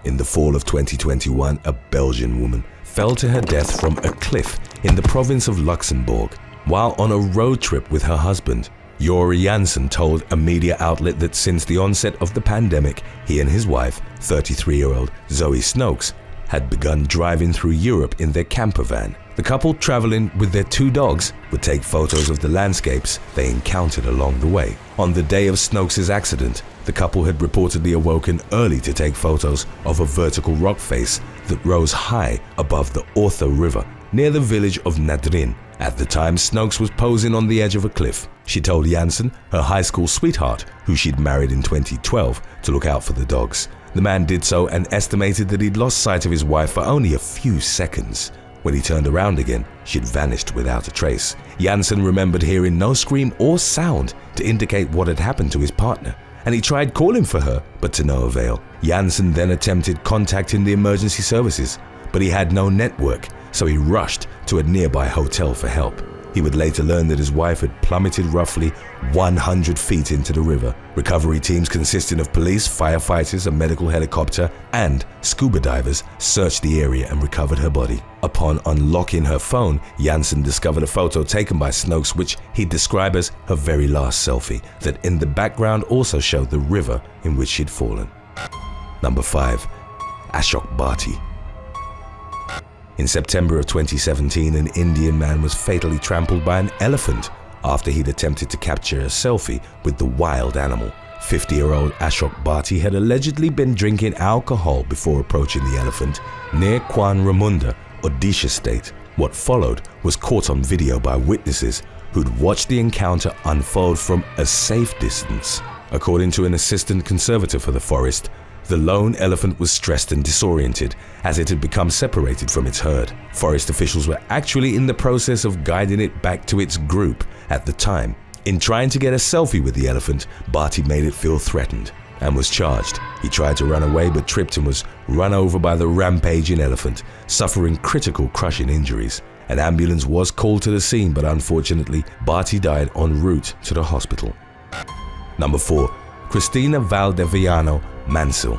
Speaker 1: In the fall of 2021, a Belgian woman fell to her death from a cliff in the province of Luxembourg while on a road trip with her husband. Jori Jansen told a media outlet that since the onset of the pandemic, he and his wife, 33-year-old Zoe Snokes, had begun driving through Europe in their camper van. The couple, traveling with their 2 dogs, would take photos of the landscapes they encountered along the way. On the day of Snokes' accident, the couple had reportedly awoken early to take photos of a vertical rock face that rose high above the Ortho River near the village of Nadrin. At the time, Snokes was posing on the edge of a cliff. She told Jansen, her high school sweetheart, who she'd married in 2012, to look out for the dogs. The man did so and estimated that he'd lost sight of his wife for only a few seconds. When he turned around again, she'd vanished without a trace. Jansen remembered hearing no scream or sound to indicate what had happened to his partner, and he tried calling for her, but to no avail. Jansen then attempted contacting the emergency services, but he had no network, so he rushed to a nearby hotel for help. He would later learn that his wife had plummeted roughly 100 feet into the river. Recovery teams consisting of police, firefighters, a medical helicopter, and scuba divers searched the area and recovered her body. Upon unlocking her phone, Jansen discovered a photo taken by Snokes which he described as her very last selfie, that in the background also showed the river in which she'd fallen. Number 5. Ashok Bti. In September of 2017, an Indian man was fatally trampled by an elephant after he'd attempted to capture a selfie with the wild animal. 50-year-old Ashok Bti had allegedly been drinking alcohol before approaching the elephant near Kwan Ramunda, Odisha state. What followed was caught on video by witnesses who'd watched the encounter unfold from a safe distance. According to an assistant conservator for the forest, the lone elephant was stressed and disoriented as it had become separated from its herd. Forest officials were actually in the process of guiding it back to its group at the time. In trying to get a selfie with the elephant, Bti made it feel threatened and was charged. He tried to run away but tripped and was run over by the rampaging elephant, suffering critical crushing injuries. An ambulance was called to the scene, but unfortunately, Bti died en route to the hospital. Number 4. Christina Valdeviano Mansell.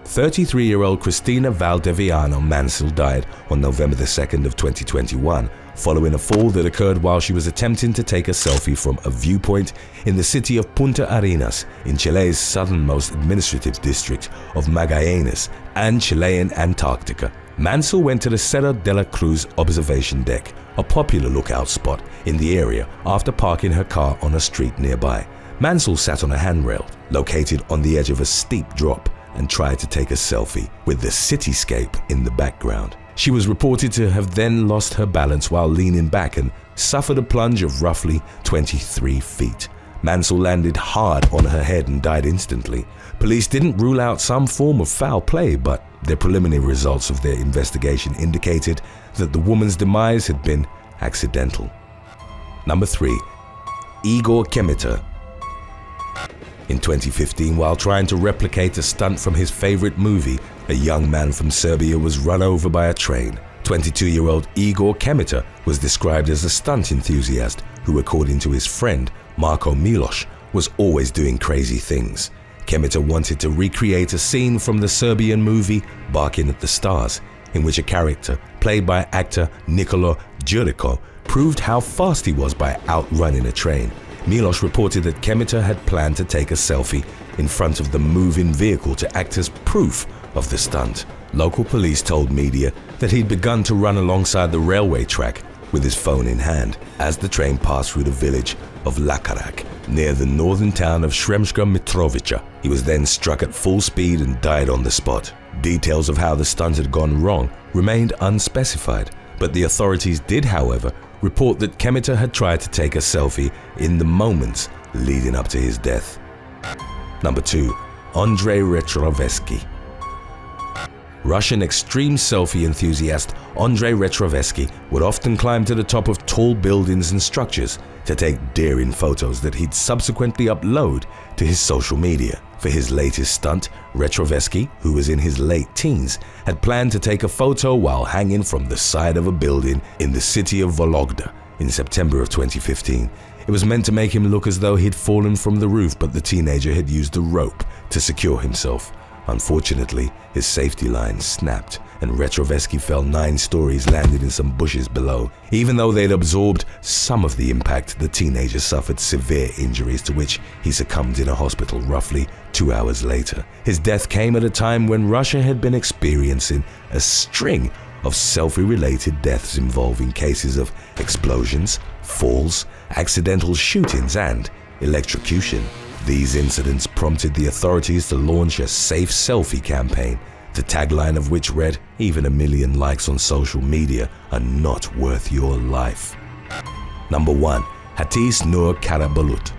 Speaker 1: 33-year-old Christina Valdeviano Mansell died on November the 2nd of 2021 following a fall that occurred while she was attempting to take a selfie from a viewpoint in the city of Punta Arenas in Chile's southernmost administrative district of Magallanes and Chilean Antarctica. Mansell went to the Cerro de la Cruz observation deck, a popular lookout spot in the area, after parking her car on a street nearby. Mansell sat on a handrail located on the edge of a steep drop and tried to take a selfie with the cityscape in the background. She was reported to have then lost her balance while leaning back and suffered a plunge of roughly 23 feet. Mansell landed hard on her head and died instantly. Police didn't rule out some form of foul play, but the preliminary results of their investigation indicated that the woman's demise had been accidental. Number 3. Igor Kem. In 2015, while trying to replicate a stunt from his favorite movie, a young man from Serbia was run over by a train. 22-year-old Igor Kem was described as a stunt enthusiast who, according to his friend Marko Miloš, was always doing crazy things. Kem wanted to recreate a scene from the Serbian movie Barking at the Stars, in which a character, played by actor Nikola Đurico, proved how fast he was by outrunning a train. Miloš reported that Kem had planned to take a selfie in front of the moving vehicle to act as proof of the stunt. Local police told media that he'd begun to run alongside the railway track with his phone in hand as the train passed through the village of Lakarak, near the northern town of Sremska Mitrovica. He was then struck at full speed and died on the spot. Details of how the stunt had gone wrong remained unspecified, but the authorities did, however, report that Kem had tried to take a selfie in the moments leading up to his death. Number 2. Andrei Retrovetsky. Russian extreme selfie enthusiast Andrei Retrovetsky would often climb to the top of tall buildings and structures to take daring photos that he'd subsequently upload to his social media. For his latest stunt, Retrovetsky, who was in his late teens, had planned to take a photo while hanging from the side of a building in the city of Vologda in September of 2015. It was meant to make him look as though he'd fallen from the roof, but the teenager had used a rope to secure himself. Unfortunately, his safety line snapped and Retrovetsky fell 9 stories, landing in some bushes below. Even though they'd absorbed some of the impact, the teenager suffered severe injuries to which he succumbed in a hospital roughly 2 hours later. His death came at a time when Russia had been experiencing a string of selfie-related deaths involving cases of explosions, falls, accidental shootings, and electrocution. These incidents prompted the authorities to launch a Safe Selfie campaign, the tagline of which read, "Even 1 million likes on social media are not worth your life." Number 1. Hatice Akbut.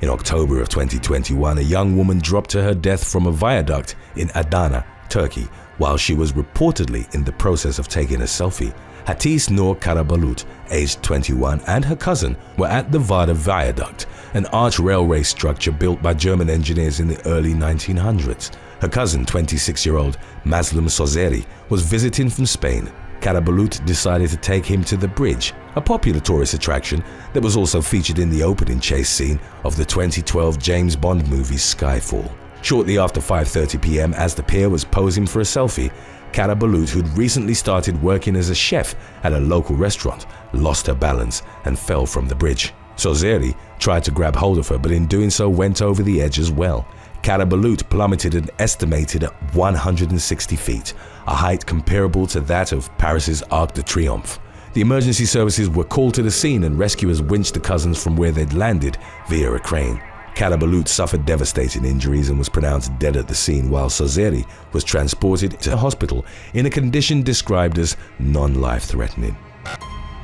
Speaker 1: In October of 2021, a young woman dropped to her death from a viaduct in Adana, Turkey, while she was reportedly in the process of taking a selfie. Hatice Akbut, aged 21, and her cousin were at the Vardar Viaduct, an arch railway structure built by German engineers in the early 1900s. Her cousin, 26-year-old Mazlum Sozeri, was visiting from Spain. Akbut decided to take him to the bridge, a popular tourist attraction that was also featured in the opening chase scene of the 2012 James Bond movie Skyfall. Shortly after 5:30 p.m., as the pair was posing for a selfie, Akbut, who'd recently started working as a chef at a local restaurant, lost her balance and fell from the bridge. Sozeri tried to grab hold of her, but in doing so went over the edge as well. Akbut plummeted an estimated 160 feet, a height comparable to that of Paris's Arc de Triomphe. The emergency services were called to the scene and rescuers winched the cousins from where they'd landed via a crane. Akbut suffered devastating injuries and was pronounced dead at the scene, while Sozeri was transported to a hospital in a condition described as non-life-threatening.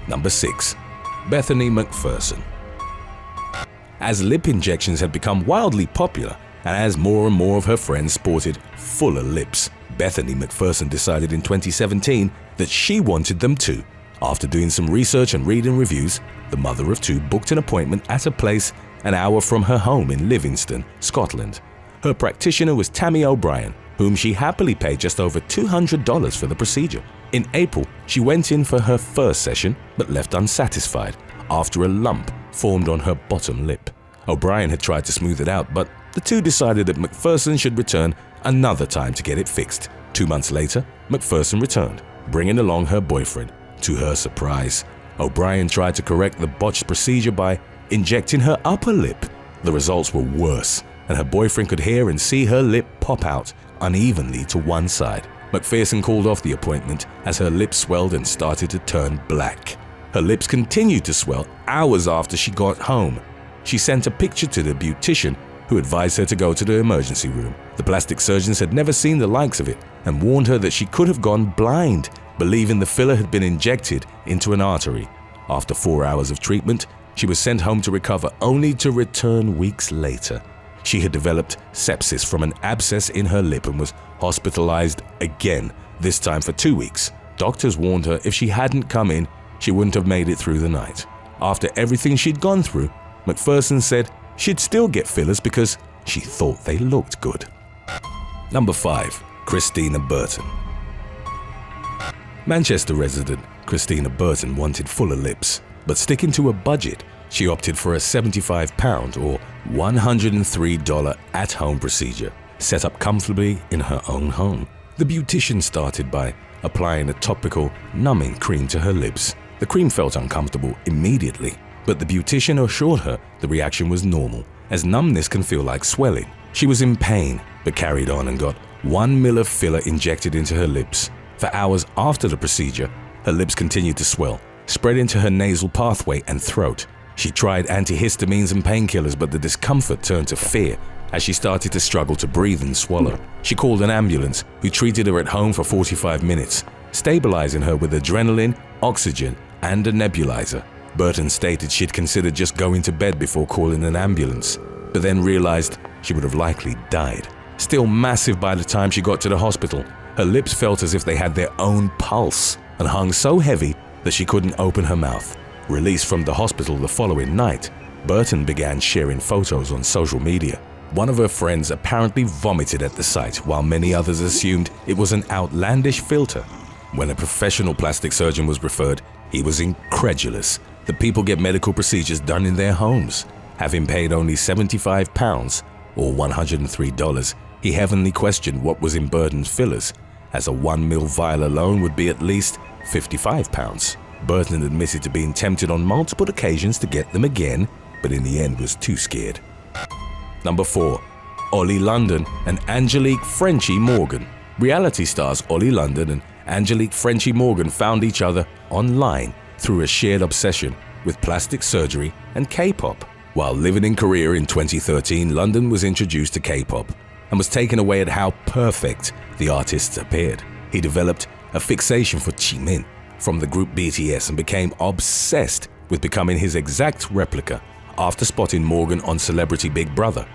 Speaker 1: Number 6. Bethany Ferguson. As lip injections had become wildly popular, and as more and more of her friends sported fuller lips, Bethany Ferguson decided in 2017 that she wanted them too. After doing some research and reading reviews, the mother of 2 booked an appointment at a place an hour from her home in Livingston, Scotland. Her practitioner was Tammy O'Brien, whom she happily paid just over $200 for the procedure. In April, she went in for her first session, but left unsatisfied after a lump formed on her bottom lip. O'Brien had tried to smooth it out, but the two decided that Ferguson should return another time to get it fixed. 2 months later, Ferguson returned, bringing along her boyfriend. To her surprise, O'Brien tried to correct the botched procedure by injecting her upper lip. The results were worse, and her boyfriend could hear and see her lip pop out unevenly to one side. Ferguson called off the appointment as her lips swelled and started to turn black. Her lips continued to swell hours after she got home. She sent a picture to the beautician, who advised her to go to the emergency room. The plastic surgeons had never seen the likes of it and warned her that she could have gone blind, believing the filler had been injected into an artery. After 4 hours of treatment, she was sent home to recover, only to return weeks later. She had developed sepsis from an abscess in her lip and was hospitalized again, this time for 2 weeks. Doctors warned her if she hadn't come in, she wouldn't have made it through the night. After everything she'd gone through, McPherson said she'd still get fillers because she thought they looked good. Number 5. Christina Burton. Manchester resident Christina Burton wanted fuller lips, but sticking to a budget, she opted for a £75 or $103 at-home procedure, set up comfortably in her own home. The beautician started by applying a topical numbing cream to her lips. The cream felt uncomfortable immediately, but the beautician assured her the reaction was normal, as numbness can feel like swelling. She was in pain, but carried on and got 1 ml of filler injected into her lips. For hours after the procedure, her lips continued to swell, spread into her nasal pathway and throat. She tried antihistamines and painkillers, but the discomfort turned to fear as she started to struggle to breathe and swallow. She called an ambulance, who treated her at home for 45 minutes, stabilizing her with adrenaline, oxygen, and a nebulizer. Burton stated she'd considered just going to bed before calling an ambulance, but then realized she would have likely died. Still massive by the time she got to the hospital, her lips felt as if they had their own pulse and hung so heavy that she couldn't open her mouth. Released from the hospital the following night, Burton began sharing photos on social media. One of her friends apparently vomited at the sight, while many others assumed it was an outlandish filter. When a professional plastic surgeon was referred, he was incredulous that people get medical procedures done in their homes. Having paid only £75 or $103, he heavily questioned what was in Burton's fillers, as a 1 ml vial alone would be at least £55. Burton admitted to being tempted on multiple occasions to get them again, but in the end was too scared. Number 4. Olle London and Angelique Frenchie Morgan. Reality stars Olle London and Angelique Frenchie Morgan found each other online through a shared obsession with plastic surgery and K-pop. While living in Korea in 2013, London was introduced to K-pop and was taken away at how perfect the artists appeared. He developed a fixation for Jimin from the group BTS and became obsessed with becoming his exact replica. After spotting Morgan on Celebrity Big Brother,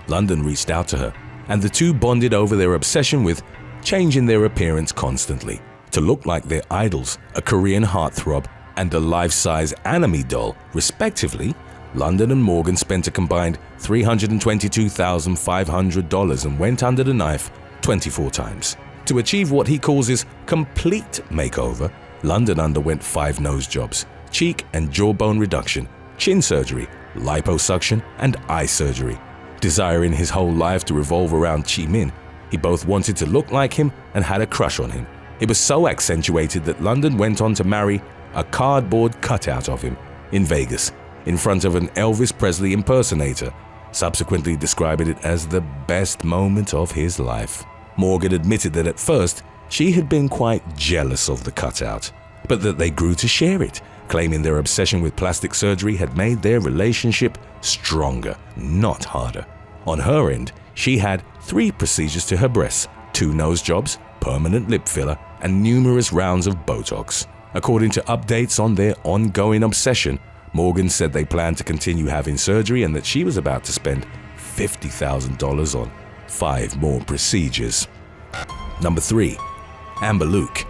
Speaker 1: London reached out to her, and the two bonded over their obsession with changing their appearance constantly to look like their idols, a Korean heartthrob and a life-size anime doll, respectively. London and Morgan spent a combined $322,500 and went under the knife 24 times. To achieve what he calls his complete makeover, London underwent 5 nose jobs, cheek and jawbone reduction, chin surgery, liposuction, and eye surgery. Desiring his whole life to revolve around Jimin, he both wanted to look like him and had a crush on him. It was so accentuated that London went on to marry a cardboard cutout of him in Vegas in front of an Elvis Presley impersonator, subsequently describing it as the best moment of his life. Morgan admitted that at first she had been quite jealous of the cutout, but that they grew to share it, claiming their obsession with plastic surgery had made their relationship stronger, not harder. On her end, she had 3 procedures to her breasts, 2 nose jobs, permanent lip filler, and numerous rounds of Botox. According to updates on their ongoing obsession, Morgan said they planned to continue having surgery and that she was about to spend $50,000 on 5 more procedures. Number 3. Amber Luke.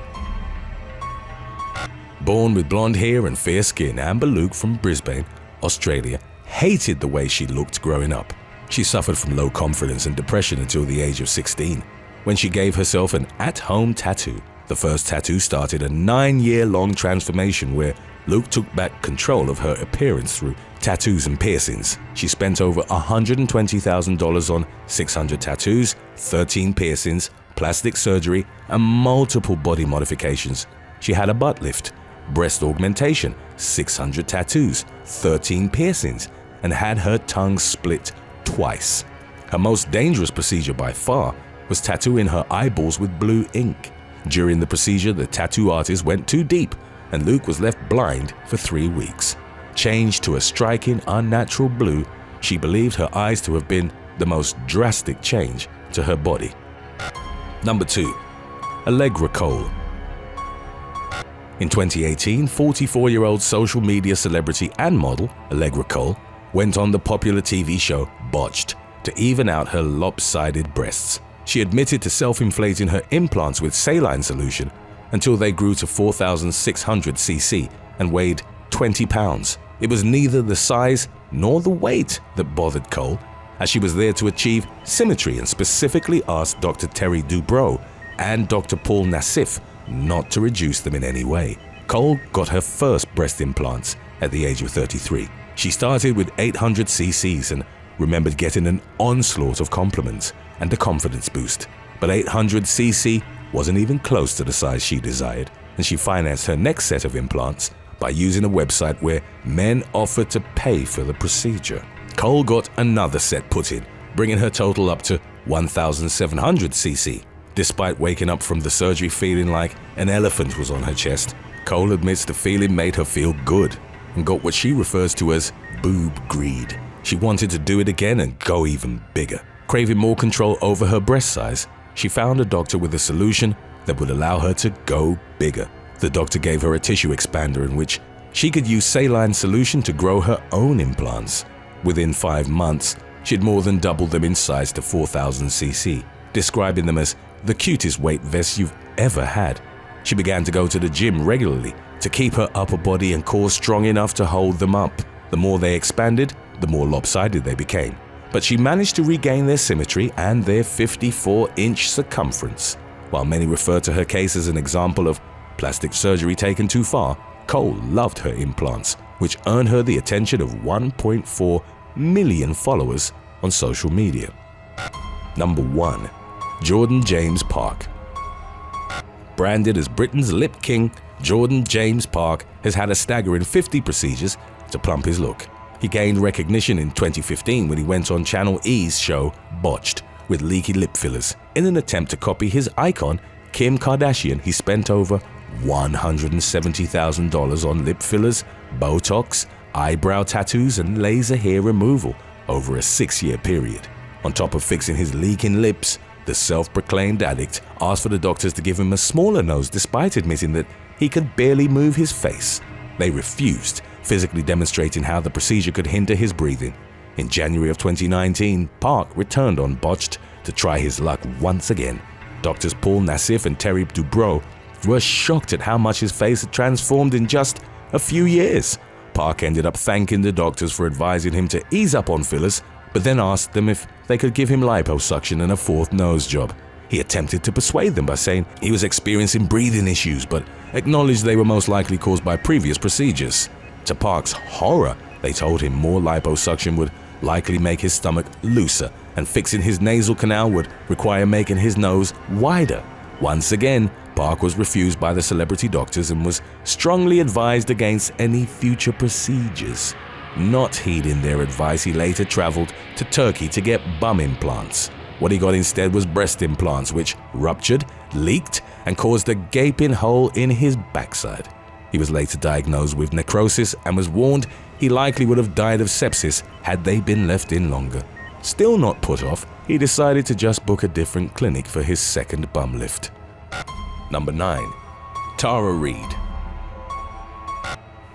Speaker 1: Born with blonde hair and fair skin, Amber Luke from Brisbane, Australia, hated the way she looked growing up. She suffered from low confidence and depression until the age of 16, when she gave herself an at-home tattoo. The first tattoo started a 9-year-long transformation where Luke took back control of her appearance through tattoos and piercings. She spent over $120,000 on 600 tattoos, 13 piercings, plastic surgery, and multiple body modifications. She had a butt lift, breast augmentation, 600 tattoos, 13 piercings, and had her tongue split twice. Her most dangerous procedure by far was tattooing her eyeballs with blue ink. During the procedure, the tattoo artist went too deep, and Luke was left blind for 3 weeks. Changed to a striking, unnatural blue, she believed her eyes to have been the most drastic change to her body. Number 2. Allegra Cole. In 2018, 44-year-old social media celebrity and model Allegra Cole went on the popular TV show Botched to even out her lopsided breasts. She admitted to self-inflating her implants with saline solution until they grew to 4,600 cc and weighed 20 pounds. It was neither the size nor the weight that bothered Cole, as she was there to achieve symmetry and specifically asked Dr. Terry Dubrow and Dr. Paul Nassif not to reduce them in any way. Cole got her first breast implants at the age of 33. She started with 800 cc's and remembered getting an onslaught of compliments and a confidence boost. But 800 cc wasn't even close to the size she desired, and she financed her next set of implants by using a website where men offered to pay for the procedure. Cole got another set put in, bringing her total up to 1,700 cc. Despite waking up from the surgery feeling like an elephant was on her chest, Cole admits the feeling made her feel good and got what she refers to as boob greed. She wanted to do it again and go even bigger. Craving more control over her breast size, she found a doctor with a solution that would allow her to go bigger. The doctor gave her a tissue expander in which she could use saline solution to grow her own implants. Within 5 months, she'd more than doubled them in size to 4,000 cc, describing them as the cutest weight vests you've ever had. She began to go to the gym regularly to keep her upper body and core strong enough to hold them up. The more they expanded, the more lopsided they became. But she managed to regain their symmetry and their 54-inch circumference. While many refer to her case as an example of plastic surgery taken too far, Cole loved her implants, which earned her the attention of 1.4 million followers on social media. Number 1. Jordan James Park. Branded as Britain's lip king, Jordan James Park has had a staggering 50 procedures to plump his look. He gained recognition in 2015 when he went on Channel E's show Botched with leaky lip fillers. In an attempt to copy his icon, Kim Kardashian, he spent over $170,000 on lip fillers, Botox, eyebrow tattoos, and laser hair removal over a 6-year period. On top of fixing his leaking lips, the self-proclaimed addict asked for the doctors to give him a smaller nose despite admitting that he could barely move his face. They refused, physically demonstrating how the procedure could hinder his breathing. In January of 2019, Park returned on Botched to try his luck once again. Doctors Paul Nassif and Terry Dubrow were shocked at how much his face had transformed in just a few years. Park ended up thanking the doctors for advising him to ease up on fillers, but then asked them if they could give him liposuction and a 4th nose job. He attempted to persuade them by saying he was experiencing breathing issues, but acknowledged they were most likely caused by previous procedures. To Park's horror, they told him more liposuction would likely make his stomach looser, and fixing his nasal canal would require making his nose wider. Once again, Park was refused by the celebrity doctors and was strongly advised against any future procedures. Not heeding their advice, he later traveled to Turkey to get bum implants. What he got instead was breast implants, which ruptured, leaked, and caused a gaping hole in his backside. He was later diagnosed with necrosis and was warned he likely would have died of sepsis had they been left in longer. Still not put off, he decided to just book a different clinic for his second bum lift. Number 9. Tara Reid.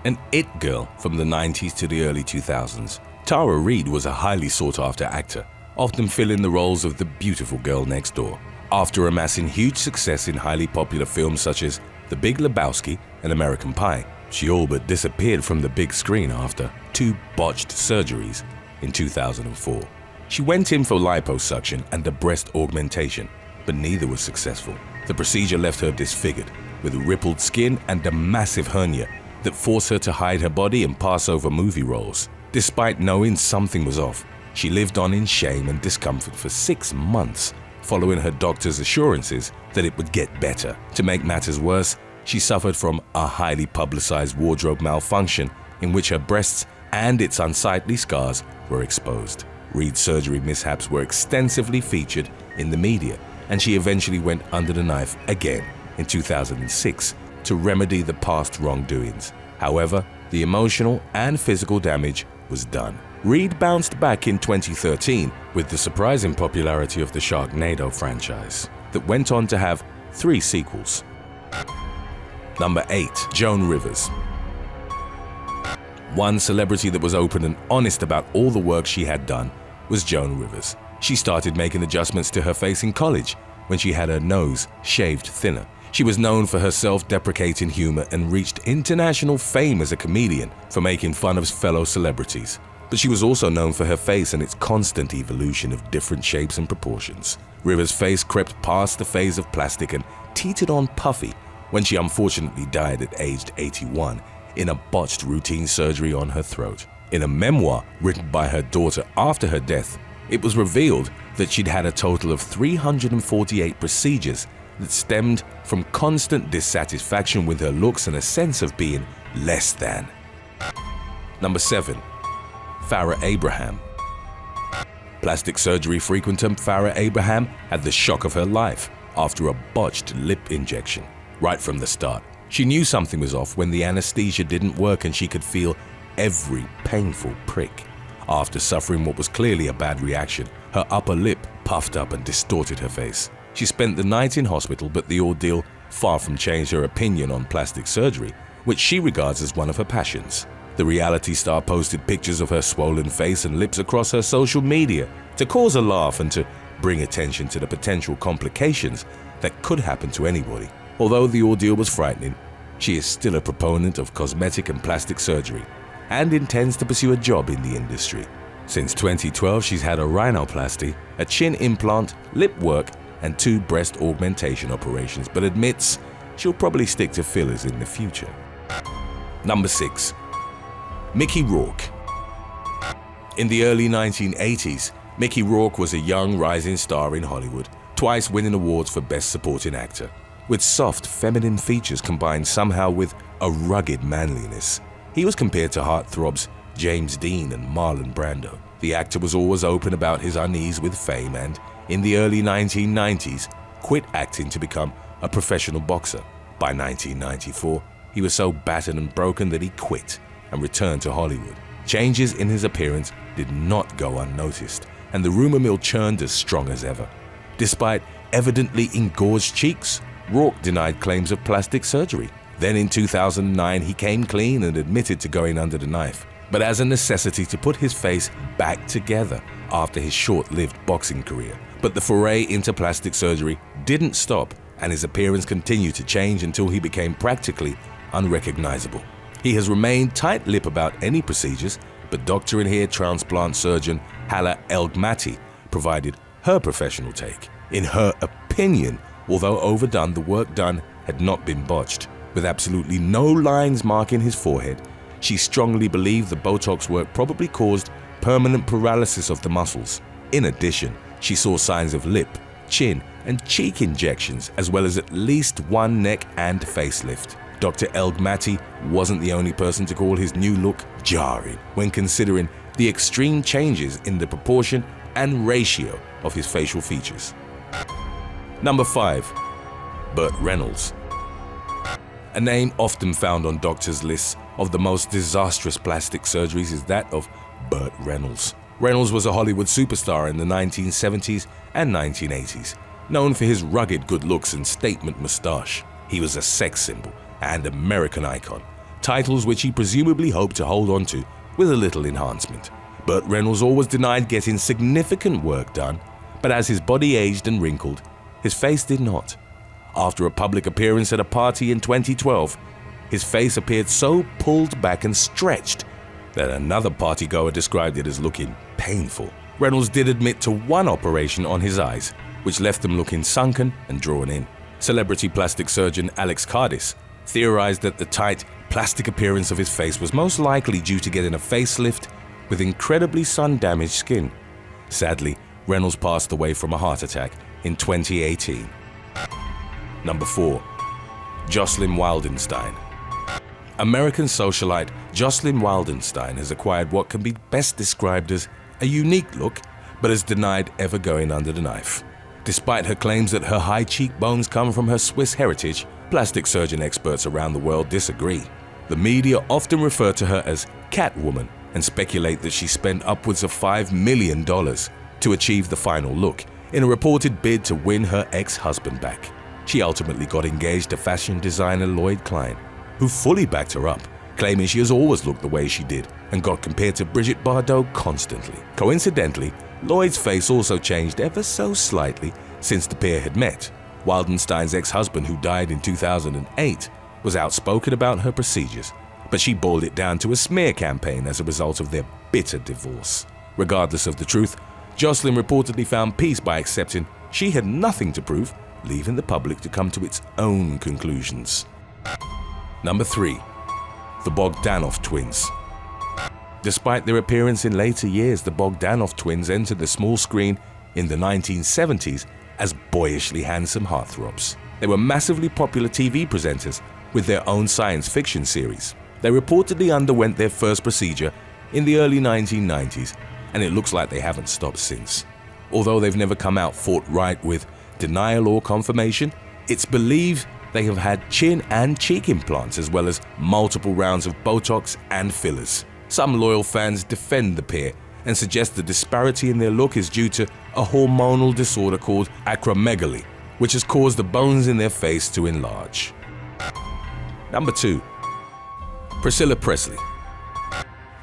Speaker 1: An it girl from the 90s to the early 2000s, Tara Reid was a highly sought-after actor, often filling the roles of the beautiful girl next door. After amassing huge success in highly popular films such as The Big Lebowski and American Pie, she all but disappeared from the big screen after 2 botched surgeries in 2004. She went in for liposuction and a breast augmentation, but neither was successful. The procedure left her disfigured, with rippled skin and a massive hernia that forced her to hide her body and pass over movie roles. Despite knowing something was off, she lived on in shame and discomfort for 6 months, following her doctor's assurances that it would get better. To make matters worse, she suffered from a highly publicized wardrobe malfunction in which her breasts and its unsightly scars were exposed. Reid's surgery mishaps were extensively featured in the media, and she eventually went under the knife again in 2006 to remedy the past wrongdoings. However, the emotional and physical damage was done. Reid bounced back in 2013 with the surprising popularity of the Sharknado franchise that went on to have 3 sequels. Number 8. Joan Rivers. One celebrity that was open and honest about all the work she had done was Joan Rivers. She started making adjustments to her face in college when she had her nose shaved thinner. She was known for her self-deprecating humor and reached international fame as a comedian for making fun of fellow celebrities. But she was also known for her face and its constant evolution of different shapes and proportions. Rivers' face crept past the phase of plastic and teetered on puffy when she unfortunately died at aged 81 in a botched routine surgery on her throat. In a memoir written by her daughter after her death, it was revealed that she'd had a total of 348 procedures that stemmed from constant dissatisfaction with her looks and a sense of being less than. Number 7. Farah Abraham. Plastic surgery frequenter Farah Abraham had the shock of her life after a botched lip injection. Right from the start, she knew something was off when the anesthesia didn't work and she could feel every painful prick. After suffering what was clearly a bad reaction, her upper lip puffed up and distorted her face. She spent the night in hospital, but the ordeal far from changed her opinion on plastic surgery, which she regards as one of her passions. The reality star posted pictures of her swollen face and lips across her social media to cause a laugh and to bring attention to the potential complications that could happen to anybody. Although the ordeal was frightening, she is still a proponent of cosmetic and plastic surgery and intends to pursue a job in the industry. Since 2012, she's had a rhinoplasty, a chin implant, lip work, and 2 breast augmentation operations, but admits she'll probably stick to fillers in the future. Number 6. Mickey Rourke. In the early 1980s, Mickey Rourke was a young rising star in Hollywood, twice winning awards for Best Supporting Actor. With soft, feminine features combined somehow with a rugged manliness, he was compared to heartthrobs James Dean and Marlon Brando. The actor was always open about his unease with fame and, in the early 1990s, quit acting to become a professional boxer. By 1994, he was so battered and broken that he quit and returned to Hollywood. Changes in his appearance did not go unnoticed, and the rumor mill churned as strong as ever. Despite evidently engorged cheeks, Rourke denied claims of plastic surgery. Then in 2009, he came clean and admitted to going under the knife, but as a necessity to put his face back together after his short-lived boxing career. But the foray into plastic surgery didn't stop, and his appearance continued to change until he became practically unrecognizable. He has remained tight-lipped about any procedures, but doctor and hair transplant surgeon Hala Elgmati provided her professional take. In her opinion, although overdone, the work done had not been botched. With absolutely no lines marking his forehead, she strongly believed the Botox work probably caused permanent paralysis of the muscles. In addition, she saw signs of lip, chin, and cheek injections, as well as at least 1 neck and facelift. Dr. Elgmati wasn't the only person to call his new look jarring when considering the extreme changes in the proportion and ratio of his facial features. Number 5. Bert Reynolds. A name often found on doctors' lists of the most disastrous plastic surgeries is that of Bert Reynolds. Reynolds was a Hollywood superstar in the 1970s and 1980s, known for his rugged good looks and statement mustache. He was a sex symbol and American icon, titles which he presumably hoped to hold on to with a little enhancement. Bert Reynolds always denied getting significant work done, but as his body aged and wrinkled, his face did not. After a public appearance at a party in 2012, his face appeared so pulled back and stretched that another partygoer described it as looking painful. Reynolds did admit to 1 operation on his eyes, which left them looking sunken and drawn in. Celebrity plastic surgeon Alex Cardis theorized that the tight, plastic appearance of his face was most likely due to getting a facelift with incredibly sun-damaged skin. Sadly, Reynolds passed away from a heart attack in 2018. Number 4. Josn Wildenstein. American socialite Josn Wildenstein has acquired what can be best described as a unique look, but has denied ever going under the knife. Despite her claims that her high cheekbones come from her Swiss heritage, plastic surgeon experts around the world disagree. The media often refer to her as Catwoman and speculate that she spent upwards of $5 million to achieve the final look in a reported bid to win her ex-husband back. She ultimately got engaged to fashion designer Lloyd Klein, who fully backed her up, claiming she has always looked the way she did and got compared to Brigitte Bardot constantly. Coincidentally, Lloyd's face also changed ever so slightly since the pair had met. Wildenstein's ex-husband, who died in 2008, was outspoken about her procedures, but she boiled it down to a smear campaign as a result of their bitter divorce. Regardless of the truth, Jocelyn reportedly found peace by accepting she had nothing to prove, leaving the public to come to its own conclusions. Number 3. The Bog Danov Twins. Despite their appearance in later years, the Bog Danov Twins entered the small screen in the 1970s as boyishly handsome heartthrobs. They were massively popular TV presenters with their own science fiction series. They reportedly underwent their first procedure in the early 1990s, and it looks like they haven't stopped since. Although they've never come out forthright with denial or confirmation, it's believed they have had chin and cheek implants as well as multiple rounds of Botox and fillers. Some loyal fans defend the pair and suggest the disparity in their look is due to a hormonal disorder called acromegaly, which has caused the bones in their face to enlarge. Number 2. Priscilla Presley.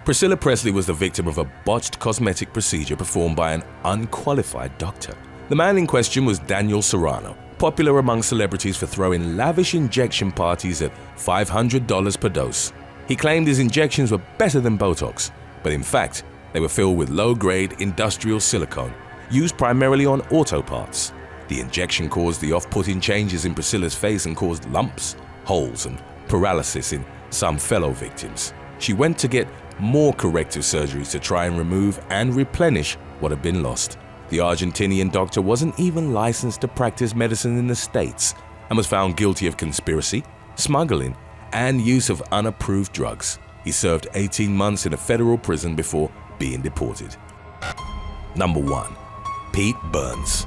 Speaker 1: Priscilla Presley was the victim of a botched cosmetic procedure performed by an unqualified doctor. The man in question was Daniel Serrano, popular among celebrities for throwing lavish injection parties at $500 per dose. He claimed his injections were better than Botox, but in fact, they were filled with low-grade industrial silicone, used primarily on auto parts. The injection caused the off-putting changes in Priscilla's face and caused lumps, holes, and paralysis in some fellow victims. She went to get more corrective surgeries to try and remove and replenish what had been lost. The Argentinian doctor wasn't even licensed to practice medicine in the States and was found guilty of conspiracy, smuggling, and use of unapproved drugs. He served 18 months in a federal prison before being deported. Number 1. Pete Burns.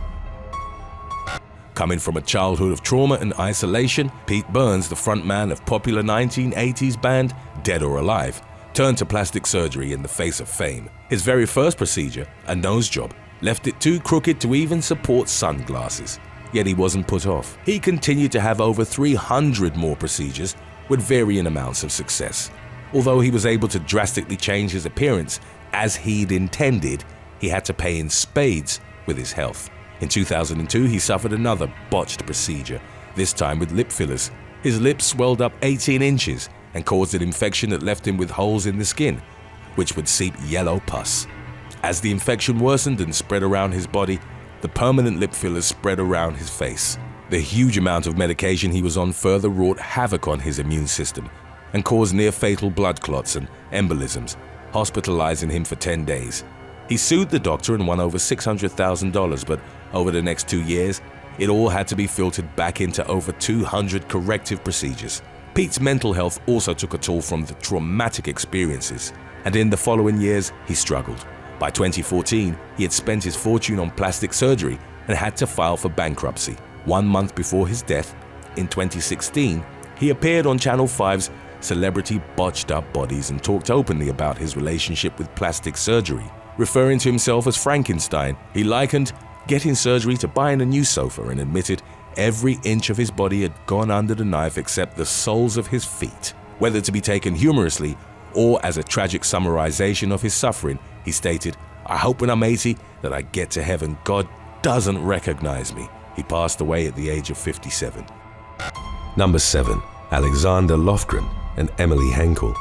Speaker 1: Coming from a childhood of trauma and isolation, Pete Burns, the frontman of popular 1980s band Dead or Alive, turned to plastic surgery in the face of fame. His very first procedure, a nose job, left it too crooked to even support sunglasses. Yet he wasn't put off. He continued to have over 300 more procedures with varying amounts of success. Although he was able to drastically change his appearance as he'd intended, he had to pay in spades with his health. In 2002, he suffered another botched procedure, this time with lip fillers. His lips swelled up 18 inches and caused an infection that left him with holes in the skin, which would seep yellow pus. As the infection worsened and spread around his body, the permanent lip fillers spread around his face. The huge amount of medication he was on further wrought havoc on his immune system and caused near-fatal blood clots and embolisms, hospitalizing him for 10 days. He sued the doctor and won over $600,000, but over the next 2 years, it all had to be filtered back into over 200 corrective procedures. Pete's mental health also took a toll from the traumatic experiences, and in the following years, he struggled. By 2014, he had spent his fortune on plastic surgery and had to file for bankruptcy. 1 month before his death, in 2016, he appeared on Channel 5's Celebrity Botched Up Bodies and talked openly about his relationship with plastic surgery. Referring to himself as Frankenstein, he likened getting surgery to buying a new sofa and admitted every inch of his body had gone under the knife except the soles of his feet. Whether to be taken humorously or as a tragic summarization of his suffering, he stated, "I hope when I'm 80 that I get to heaven. God doesn't recognize me." He passed away at the age of 57. Number 7. Alexander Lofgren and Emily Henkel.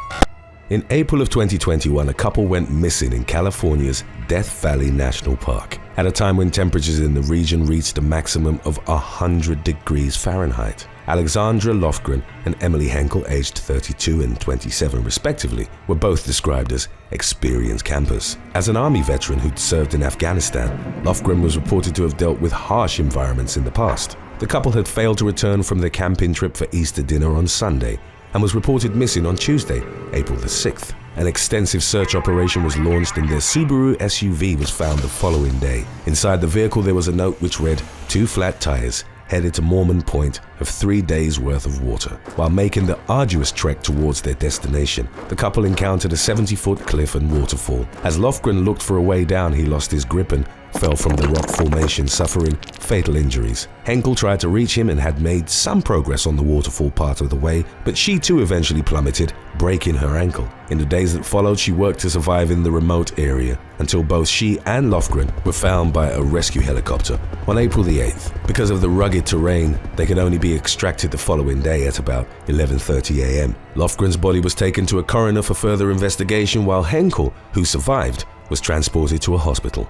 Speaker 1: In April of 2021, a couple went missing in California's Death Valley National Park at a time when temperatures in the region reached a maximum of 100 degrees Fahrenheit. Alexandra Lofgren and Emily Henkel, aged 32 and 27 respectively, were both described as experienced campers. As an army veteran who'd served in Afghanistan, Lofgren was reported to have dealt with harsh environments in the past. The couple had failed to return from their camping trip for Easter dinner on Sunday and was reported missing on Tuesday, April the 6th. An extensive search operation was launched and their Subaru SUV was found the following day. Inside the vehicle there was a note which read, 2 flat tires, headed to Mormon Point, of 3 days worth of water. While making the arduous trek towards their destination, the couple encountered a 70-foot cliff and waterfall. As Lofgren looked for a way down, he lost his grip and
Speaker 2: fell from the rock formation, suffering fatal injuries. Henkel tried to reach him and had made some progress on the waterfall part of the way, but she too eventually plummeted, breaking her ankle. In the days that followed, she worked to survive in the remote area until both she and Lofgren were found by a rescue helicopter on April the 8th. Because of the rugged terrain, they could only be extracted the following day at about 11:30 a.m. Lofgren's body was taken to a coroner for further investigation, while Henkel, who survived, was transported to a hospital.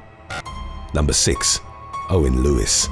Speaker 2: Number 6. Owen Lewis.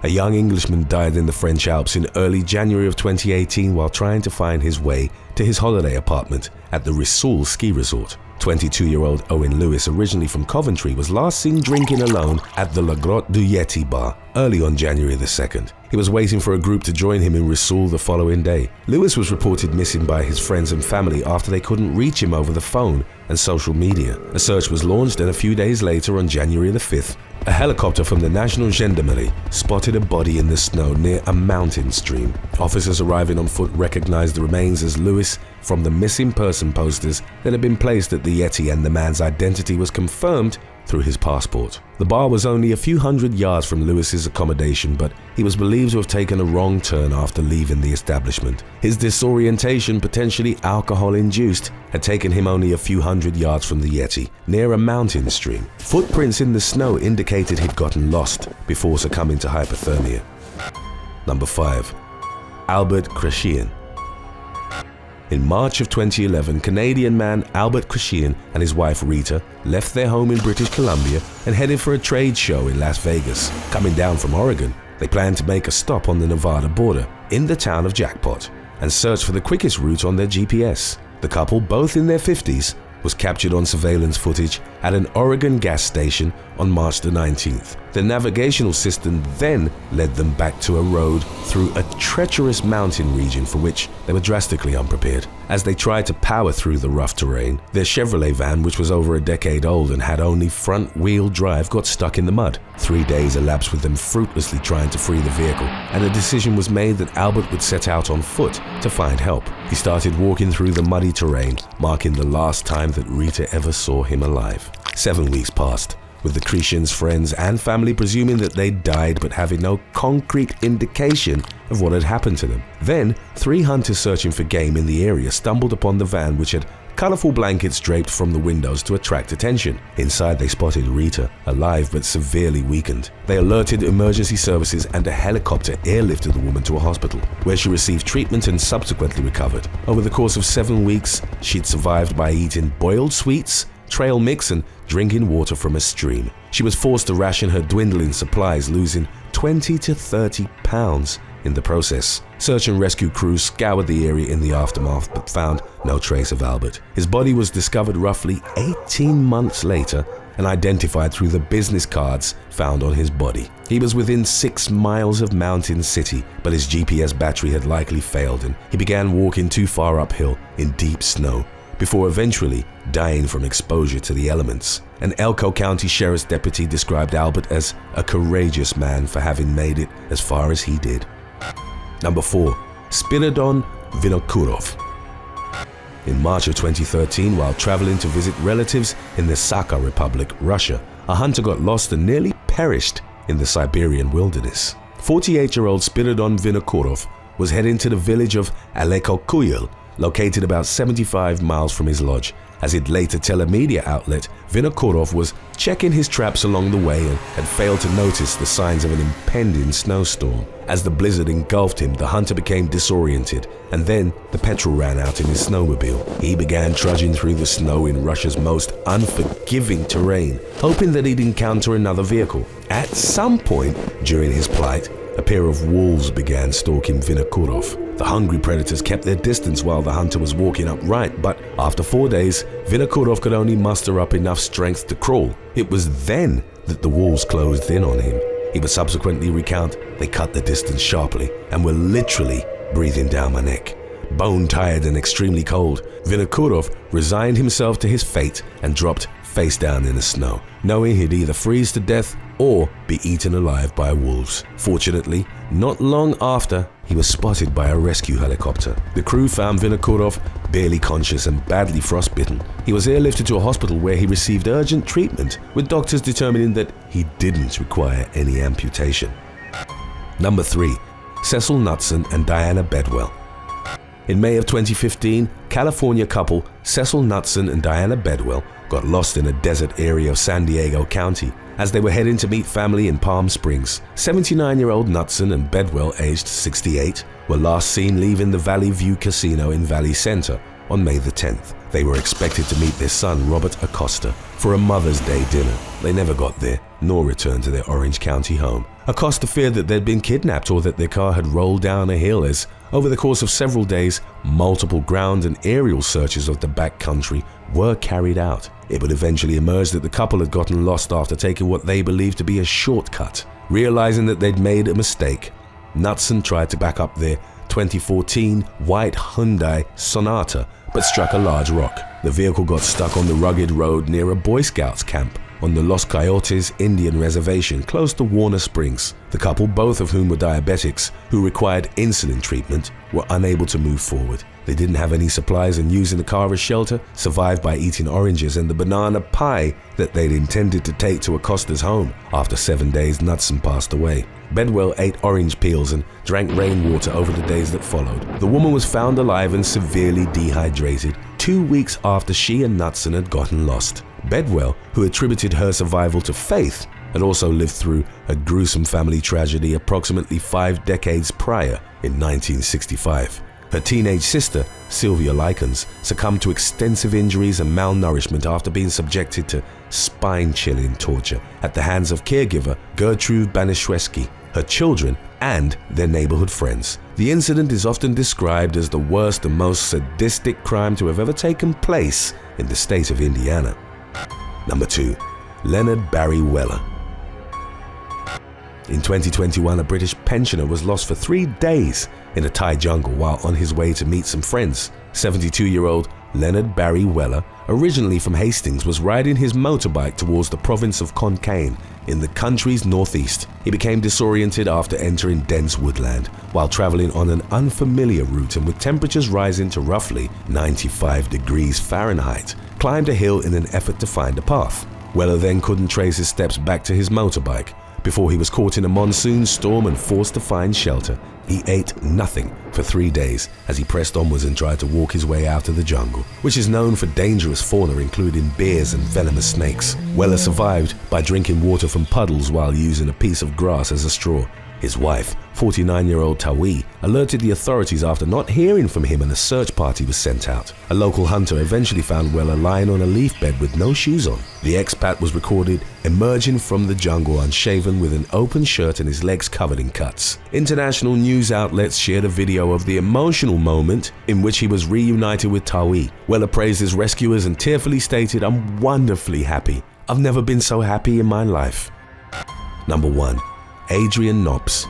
Speaker 2: A young Englishman died in the French Alps in early January of 2018 while trying to find his way to his holiday apartment at the Rissoul ski resort. 22-year-old Owen Lewis, originally from Coventry, was last seen drinking alone at the La Grotte du Yeti bar early on January the 2nd. He was waiting for a group to join him in Rissoul the following day. Lewis was reported missing by his friends and family after they couldn't reach him over the phone and social media. A search was launched, and a few days later, on January the 5th, a helicopter from the National Gendarmerie spotted a body in the snow near a mountain stream. Officers arriving on foot recognized the remains as Lewis from the missing person posters that had been placed at the Yeti, and the man's identity was confirmed through his passport. The bar was only a few hundred yards from Lewis's accommodation, but he was believed to have taken a wrong turn after leaving the establishment. His disorientation, potentially alcohol-induced, had taken him only a few hundred yards from the Yeti, near a mountain stream. Footprints in the snow indicated he'd gotten lost before succumbing to hypothermia. Number 5. Albert Krashian. In March of 2011, Canadian man Albert Krashian and his wife Rita left their home in British Columbia and headed for a trade show in Las Vegas. Coming down from Oregon, they planned to make a stop on the Nevada border in the town of Jackpot and search for the quickest route on their GPS. The couple, both in their 50s, was captured on surveillance footage at an Oregon gas station on March the 19th. The navigational system then led them back to a road through a treacherous mountain region for which they were drastically unprepared. As they tried to power through the rough terrain, their Chevrolet van, which was over a decade old and had only front-wheel drive, got stuck in the mud. 3 days elapsed with them fruitlessly trying to free the vehicle, and a decision was made that Albert would set out on foot to find help. He started walking through the muddy terrain, marking the last time that Rita ever saw him alive. 7 weeks passed, with the Krashians' friends and family presuming that they'd died but having no concrete indication of what had happened to them. Then, 3 hunters searching for game in the area stumbled upon the van, which had colorful blankets draped from the windows to attract attention. Inside, they spotted Rita, alive but severely weakened. They alerted emergency services, and a helicopter airlifted the woman to a hospital, where she received treatment and subsequently recovered. Over the course of 7 weeks, she'd survived by eating boiled sweets, trail mix, and drinking water from a stream. She was forced to ration her dwindling supplies, losing 20 to 30 pounds in the process. Search and rescue crews scoured the area in the aftermath but found no trace of Albert. His body was discovered roughly 18 months later and identified through the business cards found on his body. He was within 6 miles of Mountain City, but his GPS battery had likely failed and he began walking too far uphill in deep snow, before eventually dying from exposure to the elements. An Elko County Sheriff's deputy described Albert as a courageous man for having made it as far as he did. Number 4. Spiridon Vinokurov. In March of 2013, while traveling to visit relatives in the Sakha Republic, Russia, a hunter got lost and nearly perished in the Siberian wilderness. 48-year-old Spiridon Vinokurov was heading to the village of Alekokuyel, located about 75 miles from his lodge. As he'd later tell a media outlet, Vinokurov was checking his traps along the way and had failed to notice the signs of an impending snowstorm. As the blizzard engulfed him, the hunter became disoriented, and then the petrol ran out in his snowmobile. He began trudging through the snow in Russia's most unforgiving terrain, hoping that he'd encounter another vehicle. At some point during his plight, a pair of wolves began stalking Vinokurov. The hungry predators kept their distance while the hunter was walking upright, but after 4 days, Vinokurov could only muster up enough strength to crawl. It was then that the wolves closed in on him. He would subsequently recount, "They cut the distance sharply and were literally breathing down my neck." Bone-tired and extremely cold, Vinokurov resigned himself to his fate and dropped face down in the snow, knowing he'd either freeze to death or be eaten alive by wolves. Fortunately, not long after, he was spotted by a rescue helicopter. The crew found Vinokurov barely conscious and badly frostbitten. He was airlifted to a hospital where he received urgent treatment, with doctors determining that he didn't require any amputation. Number 3. Cecil Knutson and Diana Bedwell. In May of 2015, California couple Cecil Knutson and Diana Bedwell got lost in a desert area of San Diego County as they were heading to meet family in Palm Springs. 79-year-old Knutson and Bedwell, aged 68, were last seen leaving the Valley View Casino in Valley Center on May the 10th. They were expected to meet their son, Robert Acosta, for a Mother's Day dinner. They never got there, nor returned to their Orange County home. Acosta feared that they'd been kidnapped or that their car had rolled down a hill as, over the course of several days, multiple ground and aerial searches of the backcountry were carried out. It would eventually emerge that the couple had gotten lost after taking what they believed to be a shortcut. Realizing that they'd made a mistake, Knutson tried to back up their 2014 white Hyundai Sonata, but struck a large rock. The vehicle got stuck on the rugged road near a Boy Scouts camp on the Los Coyotes Indian Reservation close to Warner Springs. The couple, both of whom were diabetics who required insulin treatment, were unable to move forward. They didn't have any supplies and, using the car as shelter, survived by eating oranges and the banana pie that they'd intended to take to Acosta's home. After 7 days, Knutson passed away. Bedwell ate orange peels and drank rainwater over the days that followed. The woman was found alive and severely dehydrated 2 weeks after she and Knutson had gotten lost. Bedwell, who attributed her survival to faith, had also lived through a gruesome family tragedy approximately 5 decades prior in 1965. Her teenage sister, Sylvia Likens, succumbed to extensive injuries and malnourishment after being subjected to spine-chilling torture at the hands of caregiver Gertrude Banishewski, her children, and their neighborhood friends. The incident is often described as the worst and most sadistic crime to have ever taken place in the state of Indiana. Number 2. Leonard Barry Weller. In 2021, a British pensioner was lost for 3 days in a Thai jungle while on his way to meet some friends. 72-year-old Leonard Barry Weller, originally from Hastings, was riding his motorbike towards the province of Kon Kaen in the country's northeast. He became disoriented after entering dense woodland while traveling on an unfamiliar route, and with temperatures rising to roughly 95 degrees Fahrenheit, climbed a hill in an effort to find a path. Weller then couldn't trace his steps back to his motorbike before he was caught in a monsoon storm and forced to find shelter. He ate nothing for 3 days as he pressed onwards and tried to walk his way out of the jungle, which is known for dangerous fauna including bears and venomous snakes. Weller survived by drinking water from puddles while using a piece of grass as a straw. His wife, 49-year-old Tawi, alerted the authorities after not hearing from him, and a search party was sent out. A local hunter eventually found Weller lying on a leaf bed with no shoes on. The expat was recorded emerging from the jungle unshaven with an open shirt and his legs covered in cuts. International news outlets shared a video of the emotional moment in which he was reunited with Tawi. Weller praised his rescuers and tearfully stated, "I'm wonderfully happy. I've never been so happy in my life." Number 1. Adrian Knops.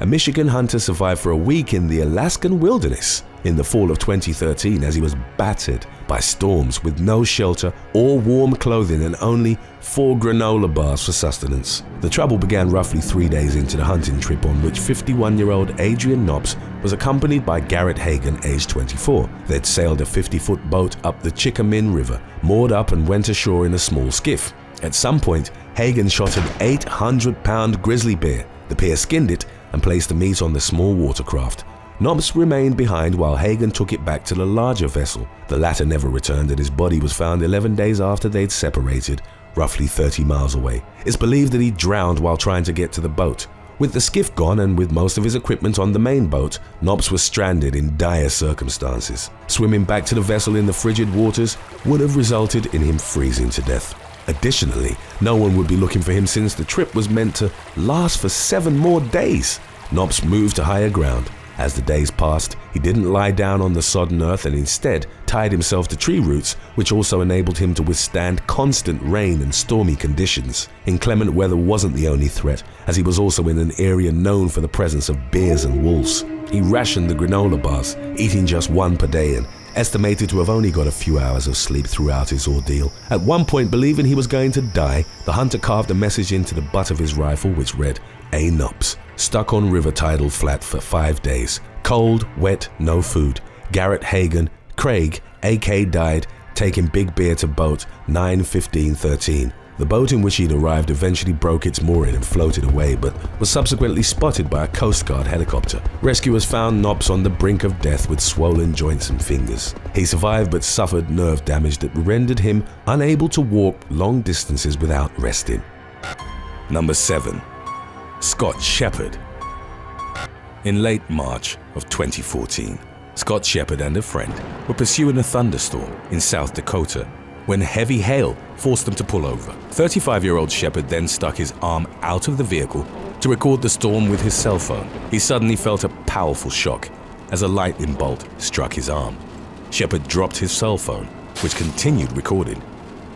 Speaker 2: A Michigan hunter survived for a week in the Alaskan wilderness in the fall of 2013 as he was battered by storms with no shelter or warm clothing and only 4 granola bars for sustenance. The trouble began roughly 3 days into the hunting trip, on which 51-year-old Adrian Knops was accompanied by Garrett Hagan, aged 24. They'd sailed a 50-foot boat up the Chickamin River, moored up and went ashore in a small skiff. At some point, Hagan shot an 800-pound grizzly bear. The pair skinned it and placed the meat on the small watercraft. Knops remained behind while Hagan took it back to the larger vessel. The latter never returned, and his body was found 11 days after they'd separated, roughly 30 miles away. It's believed that he drowned while trying to get to the boat. With the skiff gone and with most of his equipment on the main boat, Knops was stranded in dire circumstances. Swimming back to the vessel in the frigid waters would have resulted in him freezing to death. Additionally, no one would be looking for him since the trip was meant to last for 7 more days. Knops moved to higher ground. As the days passed, he didn't lie down on the sodden earth and instead tied himself to tree roots, which also enabled him to withstand constant rain and stormy conditions. Inclement weather wasn't the only threat, as he was also in an area known for the presence of bears and wolves. He rationed the granola bars, eating just 1 per day, and estimated to have only got a few hours of sleep throughout his ordeal. At one point, believing he was going to die, the hunter carved a message into the butt of his rifle which read, "A. Knops, stuck on river tidal flat for 5 days. Cold, wet, no food. Garrett Hagan, Craig, AK died, taking Big Bear to boat 9/15/13. The boat in which he'd arrived eventually broke its mooring and floated away, but was subsequently spotted by a Coast Guard helicopter. Rescuers found Knops on the brink of death with swollen joints and fingers. He survived but suffered nerve damage that rendered him unable to walk long distances without resting.
Speaker 1: Number 7. Scott Shepard. In late March of 2014, Scott Shepard and a friend were pursuing a thunderstorm in South Dakota when heavy hail forced them to pull over. 35-year-old Shepard then stuck his arm out of the vehicle to record the storm with his cell phone. He suddenly felt a powerful shock as a lightning bolt struck his arm. Shepard dropped his cell phone, which continued recording.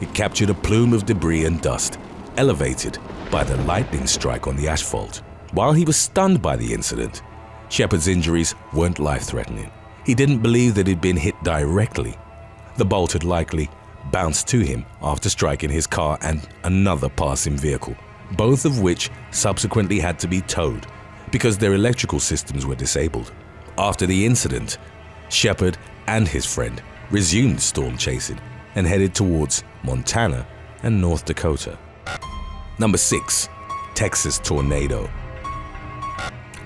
Speaker 1: It captured a plume of debris and dust, elevated by the lightning strike on the asphalt. While he was stunned by the incident, Shepard's injuries weren't life-threatening. He didn't believe that he'd been hit directly. The bolt had likely bounced to him after striking his car and another passing vehicle, both of which subsequently had to be towed because their electrical systems were disabled. After the incident, Shepard and his friend resumed storm chasing and headed towards Montana and North Dakota. Number 6. Texas tornado.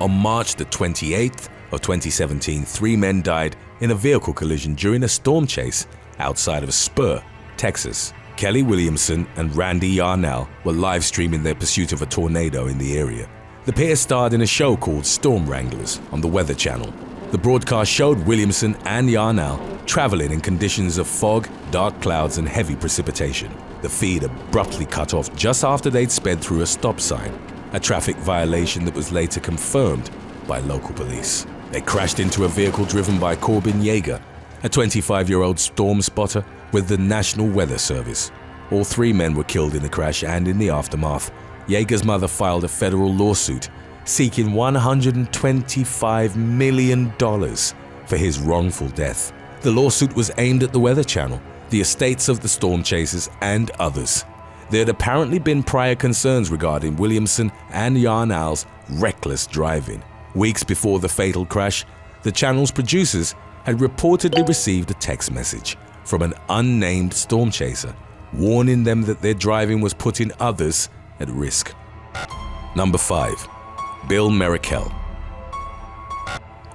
Speaker 1: On March the 28th of 2017, 3 men died in a vehicle collision during a storm chase outside of Spur, Texas. Kelly Williamson and Randy Yarnell were live streaming their pursuit of a tornado in the area. The pair starred in a show called Storm Wranglers on the Weather Channel. The broadcast showed Williamson and Yarnell traveling in conditions of fog, dark clouds, and heavy precipitation. The feed abruptly cut off just after they'd sped through a stop sign, a traffic violation that was later confirmed by local police. They crashed into a vehicle driven by Corbin Yeager, a 25-year-old storm spotter with the National Weather Service. All 3 men were killed in the crash, and in the aftermath, Yeager's mother filed a federal lawsuit seeking $125 million for his wrongful death. The lawsuit was aimed at the Weather Channel, the estates of the storm chasers, and others. There had apparently been prior concerns regarding Williamson and Yarnell's reckless driving. Weeks before the fatal crash, the channel's producers had reportedly received a text message from an unnamed storm chaser, warning them that their driving was putting others at risk. Number 5. Bill Merrickell.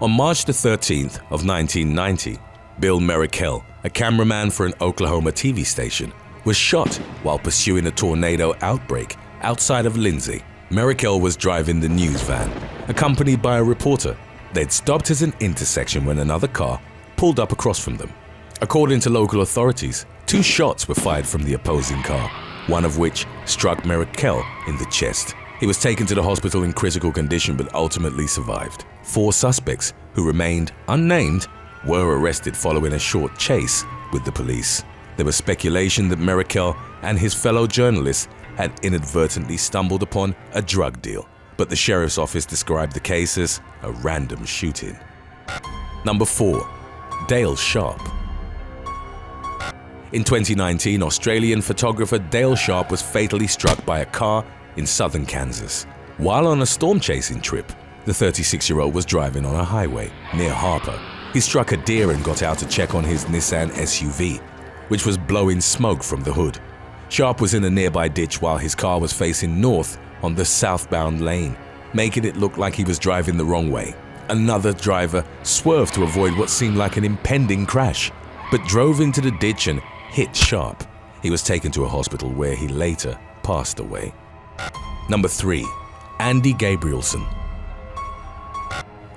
Speaker 1: On March the 13th of 1990, Bill Merrickell, a cameraman for an Oklahoma TV station, was shot while pursuing a tornado outbreak outside of Lindsay. Merrickell was driving the news van, accompanied by a reporter. They'd stopped at an intersection when another car pulled up across from them. According to local authorities, 2 shots were fired from the opposing car, one of which struck Merrickell in the chest. He was taken to the hospital in critical condition but ultimately survived. 4 suspects, who remained unnamed, were arrested following a short chase with the police. There was speculation that Merrickell and his fellow journalists had inadvertently stumbled upon a drug deal, but the sheriff's office described the case as a random shooting. Number 4. Dale Sharp. In 2019, Australian photographer Dale Sharp was fatally struck by a car in southern Kansas. While on a storm chasing trip, the 36-year-old was driving on a highway near Harper. He struck a deer and got out to check on his Nissan SUV, which was blowing smoke from the hood. Sharp was in a nearby ditch while his car was facing north on the southbound lane, making it look like he was driving the wrong way. Another driver swerved to avoid what seemed like an impending crash, but drove into the ditch and hit Sharp. He was taken to a hospital where he later passed away. Number 3. Andy Gabrielson.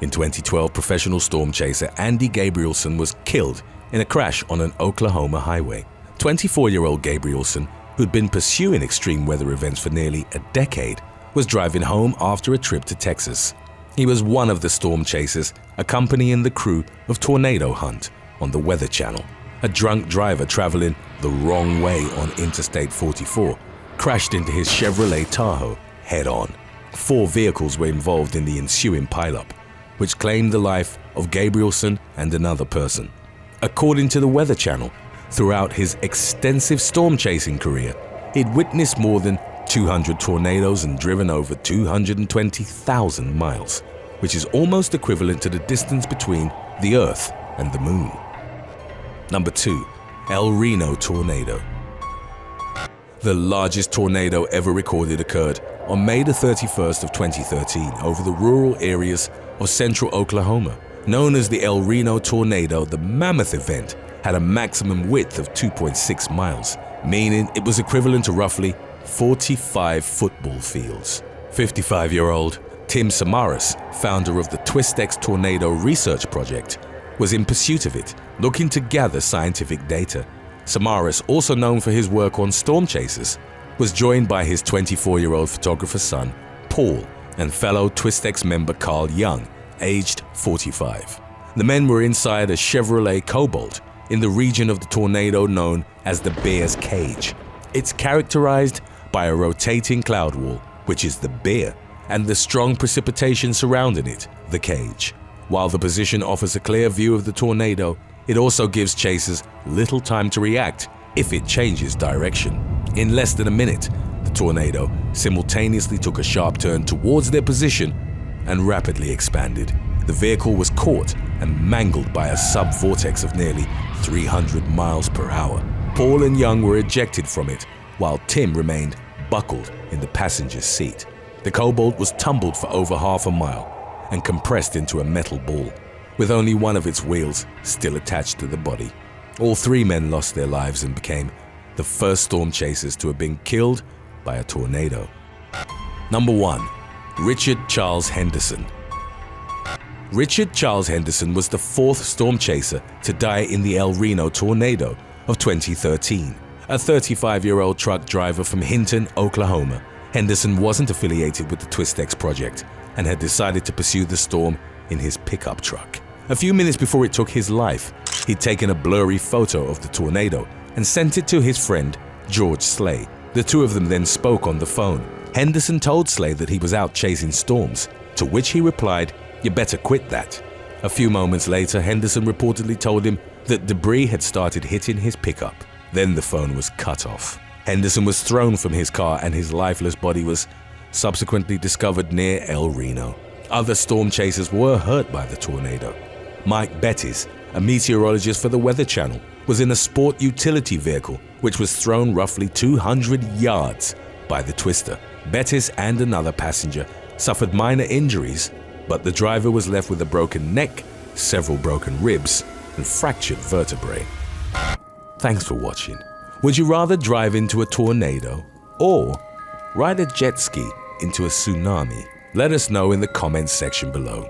Speaker 1: In 2012, professional storm chaser Andy Gabrielson was killed in a crash on an Oklahoma highway. 24-year-old Gabrielson, who'd been pursuing extreme weather events for nearly a decade, was driving home after a trip to Texas. He was one of the storm chasers accompanying the crew of Tornado Hunt on the Weather Channel. A drunk driver traveling the wrong way on Interstate 44 crashed into his Chevrolet Tahoe head-on. 4 vehicles were involved in the ensuing pileup, which claimed the life of Gabrielson and another person. According to the Weather Channel, throughout his extensive storm chasing career, he'd witnessed more than
Speaker 2: 200 tornadoes and driven over 220,000 miles, which is almost equivalent to the distance between the Earth and the Moon. Number 2. El Reno tornado. The largest tornado ever recorded occurred on May the 31st of 2013 over the rural areas of central Oklahoma. Known as the El Reno tornado, the mammoth event had a maximum width of 2.6 miles, meaning it was equivalent to roughly 45 football fields. 55-year-old Tim Samaras, founder of the TwistX Tornado Research Project, was in pursuit of it, looking to gather scientific data. Samaras, also known for his work on storm chasers, was joined by his 24-year-old photographer son, Paul, and fellow TwistX member Carl Young, aged 45. The men were inside a Chevrolet Cobalt in the region of the tornado known as the Bear's Cage. It's characterized by a rotating cloud wall, which is the bear, and the strong precipitation surrounding it, the cage. While the position offers a clear view of the tornado, it also gives chasers little time to react if it changes direction. In less than a minute, the tornado simultaneously took a sharp turn towards their position and rapidly expanded. The vehicle was caught and mangled by a sub-vortex of nearly 300 miles per hour. Paul and Young were ejected from it, while Tim remained buckled in the passenger's seat. The Cobalt was tumbled for over half a mile and compressed into a metal ball, with only one of its wheels still attached to the body. All three men lost their lives and became the first storm chasers to have been killed by a tornado. Number 1. Richard Charles Henderson. Richard Charles Henderson was the fourth storm chaser to die in the El Reno tornado of 2013. A 35-year-old truck driver from Hinton, Oklahoma, Henderson wasn't affiliated with the TwistX project and had decided to pursue the storm in his pickup truck. A few minutes before it took his life, he'd taken a blurry photo of the tornado and sent it to his friend, George Slay. The two of them then spoke on the phone. Henderson told Slay that he was out chasing storms, to which he replied, "You better quit that." A few moments later, Henderson reportedly told him that debris had started hitting his pickup. Then the phone was cut off. Henderson was thrown from his car and his lifeless body was subsequently discovered near El Reno. Other storm chasers were hurt by the tornado. Mike Bettis, a meteorologist for the Weather Channel, was in a sport utility vehicle which was thrown roughly 200 yards by the twister. Bettis and another passenger suffered minor injuries, but the driver was left with a broken neck, several broken ribs, and fractured vertebrae. Thanks for watching. Would you rather drive into a tornado or ride a jet ski into a tsunami? Let us know in the comments section below.